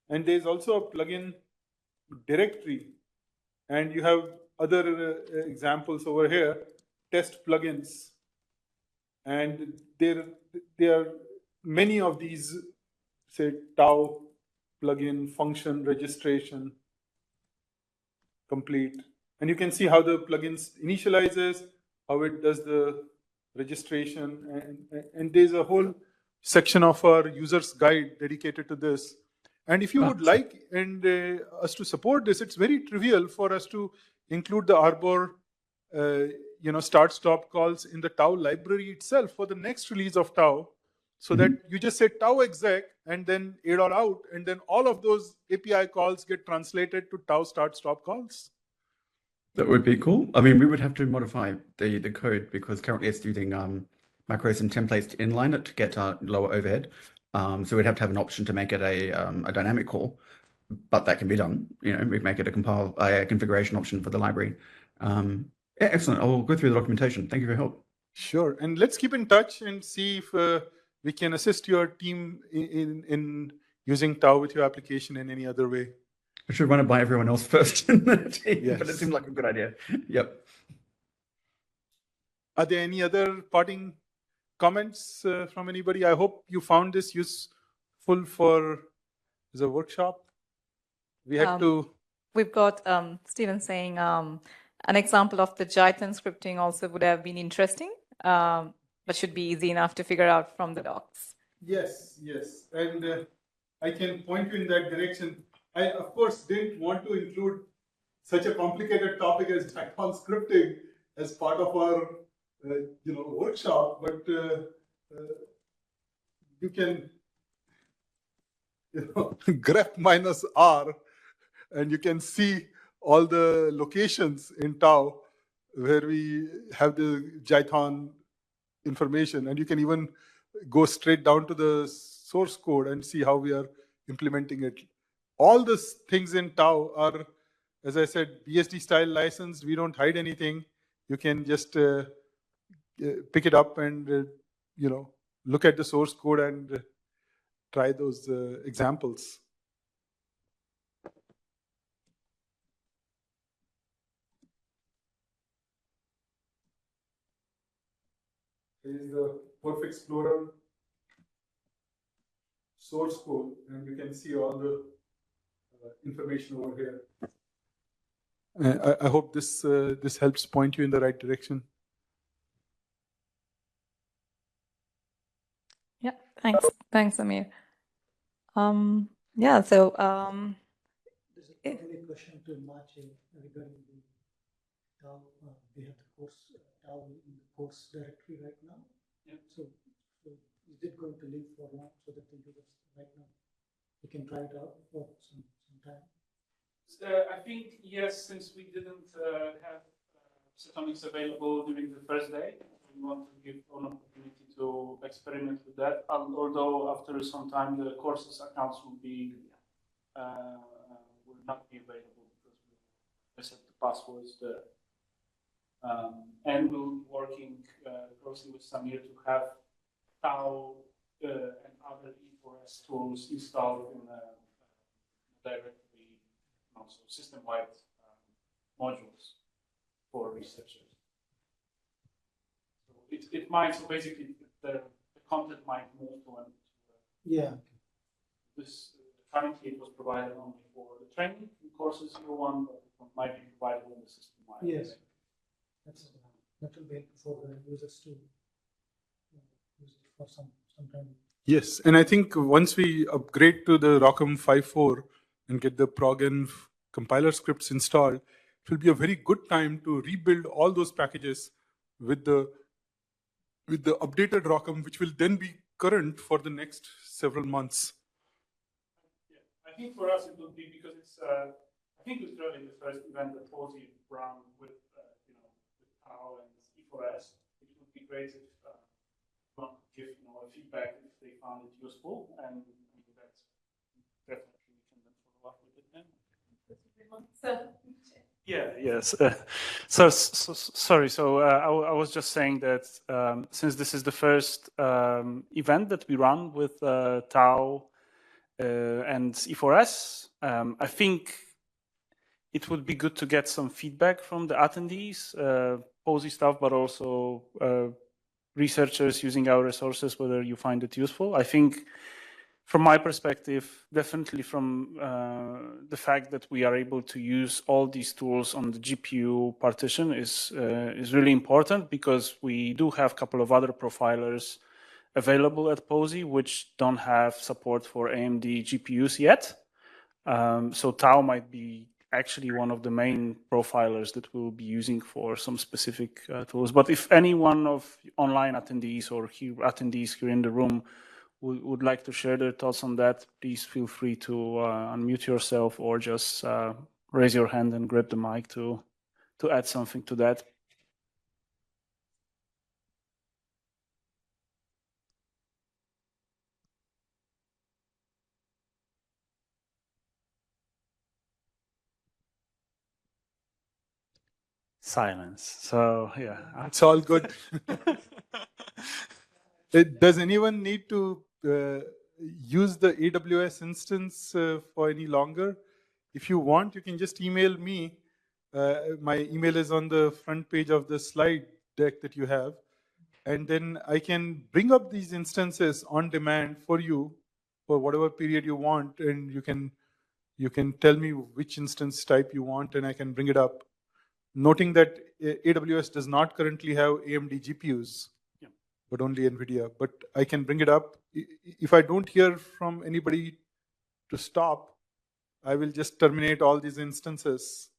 And there's also a plugin directory. And you have other examples over here, test plugins. And there are many of these, say, Tau plugin, function, registration, complete. And you can see how the plugins initializes, how it does the registration. And there's a whole section of our user's guide dedicated to this. And if you would like us to support this, it's very trivial for us to include the Arbor start stop calls in the Tau library itself for the next release of Tau, so that you just say Tau exec and then ADOR out, and then all of those API calls get translated to Tau start stop calls. That would be cool. I mean, we would have to modify the code because currently it's using macros and templates to inline it to get lower overhead. So we'd have to have an option to make it a dynamic call, but that can be done. We make it a configuration option for the library. Yeah, excellent. I'll go through the documentation. Thank you for your help. Sure. And let's keep in touch and see if we can assist your team in using Tau with your application in any other way. I should run it by everyone else first in the team, Yes. but it seemed like a good idea. Yep. Are there any other parting comments from anybody? I hope you found this useful for the workshop. We had to... We've got Stephen saying an example of the Jython scripting also would have been interesting, but should be easy enough to figure out from the docs. Yes. And I can point you in that direction. I, of course, didn't want to include such a complicated topic as Jython scripting as part of our workshop, but you can grep -R, and you can see all the locations in Tau where we have the Jython information, and you can even go straight down to the source code and see how we are implementing it. All these things in Tau are, as I said, BSD style licensed. We don't hide anything. You can just pick it up and look at the source code and try those examples. Here is the Perf Explorer source code, and you can see all the information over here. I hope this helps point you in the right direction. Yeah, thanks, Amir. Yeah, so There's a probably question to Machi regarding the Tau. We have the course Tau in the course directory right now. Yeah. So is it going to leave for long so that the users right now we can try it out for some time? I think yes, since we didn't have Setonix available during the first day, we want to give an opportunity to experiment with that. Although after some time, the courses accounts will not be available because we reset the passwords there. And we'll be working closely with Samir to have Tau and other E4S tools installed in directly, also system-wide modules for researchers. So it might, so basically the content might move to Yeah. this. Currently, it was provided only for the training courses 01, but it might be provided in the system-wide. Yes. That will be helpful for the users to use it for some time. Yes, and I think once we upgrade to the ROCm 5.4 and get the prog-env compiler scripts installed, it will be a very good time to rebuild all those packages with the updated ROCm, which will then be current for the next several months. Yeah, I think for us it will be because it's. I think it's really the first event that Pawsey ran with with Tau and E4S. It would be great if one could give feedback if they found it useful, and that's definitely we can then follow up with it then. Yeah. Yes. Sorry. So I was just saying that since this is the first event that we run with Tau and E4S, I think it would be good to get some feedback from the attendees, Pawsey staff, but also researchers using our resources, whether you find it useful. I think from my perspective, definitely from the fact that we are able to use all these tools on the GPU partition is really important, because we do have a couple of other profilers available at Pawsey which don't have support for AMD GPUs yet. So Tau might be actually one of the main profilers that we'll be using for some specific tools. But if any one of online attendees or attendees here in the room would like to share their thoughts on that, please feel free to unmute yourself or just raise your hand and grab the mic to add something to that. Silence. So yeah, it's all good. Does anyone need to use the AWS instance for any longer? If you want, you can just email me. My email is on the front page of the slide deck that you have. And then I can bring up these instances on demand for you for whatever period you want. And you can tell me which instance type you want, and I can bring it up. Noting that AWS does not currently have AMD GPUs, but only NVIDIA. But I can bring it up. If I don't hear from anybody to stop, I will just terminate all these instances.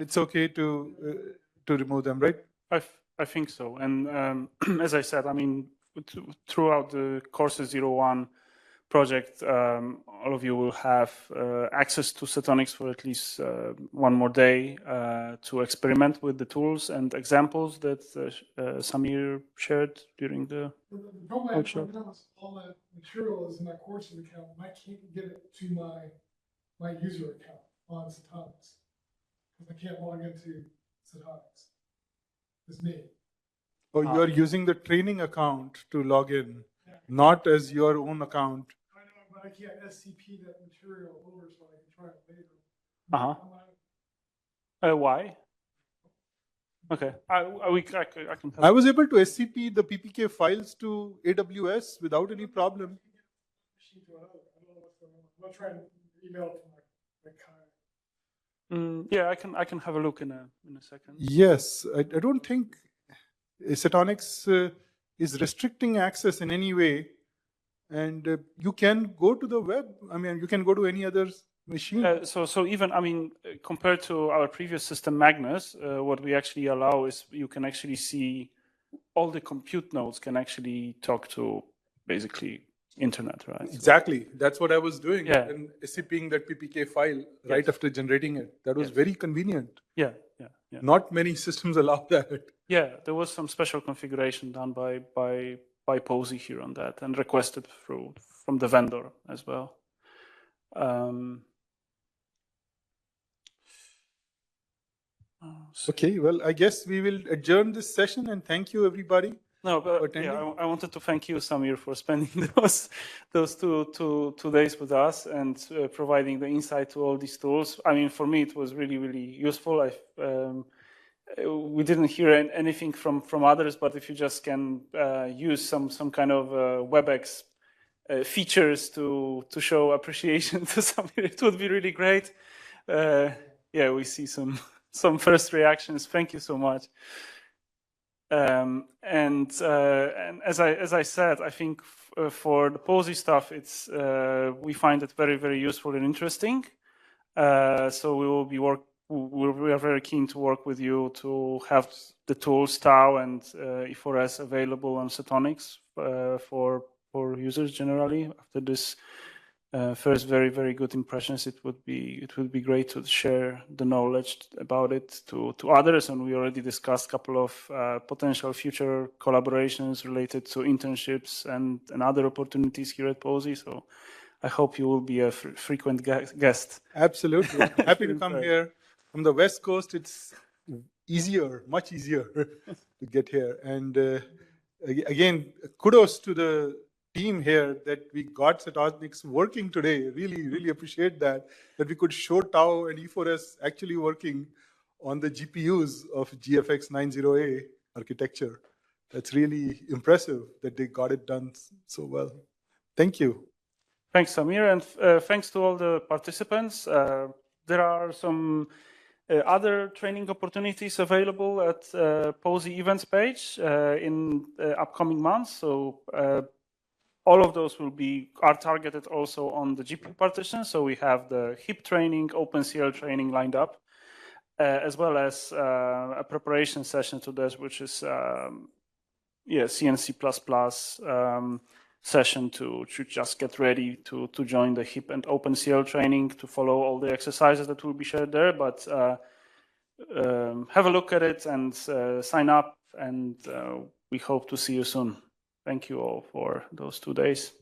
It's okay to remove them, right? I think so. And as I said, I mean, throughout the Courses 01 project, all of you will have access to Setonix for at least one more day to experiment with the tools and examples that Samir shared during the workshop. All that material is in my courses account, and I can't get it to my user account on Setonix because I can't log into Setonix. It's me. Oh, you are using the training account to log in, not as your own account. I know, but I can't SCP that material over so I can try it later. Why? Okay, I can. I was able to SCP the PPK files to AWS without any problem. I'll try and email it to my yeah, I can have a look in a second. Yes, I don't think Setonix is restricting access in any way, and you can go to the web. I mean, you can go to any other machine. So even, I mean, compared to our previous system, Magnus, what we actually allow is you can actually see all the compute nodes can actually talk to basically internet, right? So, Exactly. That's what I was doing. Yeah. And SCPing that PPK file right after generating it. That was very convenient. yeah. Not many systems allow that. Yeah, there was some special configuration done by Pawsey here on that and requested from the vendor as well. Okay, well, I guess we will adjourn this session and thank you, everybody. No, but yeah, I wanted to thank you, Samir, for spending those two days with us and providing the insight to all these tools. I mean, for me, it was really, really useful. We didn't hear anything from others, but if you just can use some kind of WebEx features to show appreciation to Samir, it would be really great. Yeah, we see some first reactions. Thank you so much. And as I said, I think for the Pawsey stuff, it's we find it very, very useful and interesting. So we are very keen to work with you to have the tools TAO and E4S available on Setonix for users generally. After this first very, very good impressions, it would be great to share the knowledge about it to others. And we already discussed a couple of potential future collaborations related to internships and other opportunities here at Pawsey. So I hope you will be a frequent guest. Absolutely. Happy to come here. From the West Coast, it's easier, much easier to get here. And again, kudos to the team here that we got Setonix working today. Really, really appreciate that we could show TAO and E4S actually working on the GPUs of GFX 90A architecture. That's really impressive that they got it done so well. Thank you. Thanks, Samir, and thanks to all the participants. There are some other training opportunities available at Pawsey events page in upcoming months. So all of those are targeted also on the GPU partition. So we have the HIP training, OpenCL training lined up, as well as a preparation session to this, which is CNC++ session to just get ready to join the HIP and OpenCL training to follow all the exercises that will be shared there. But have a look at it and sign up, and we hope to see you soon. Thank you all for those 2 days.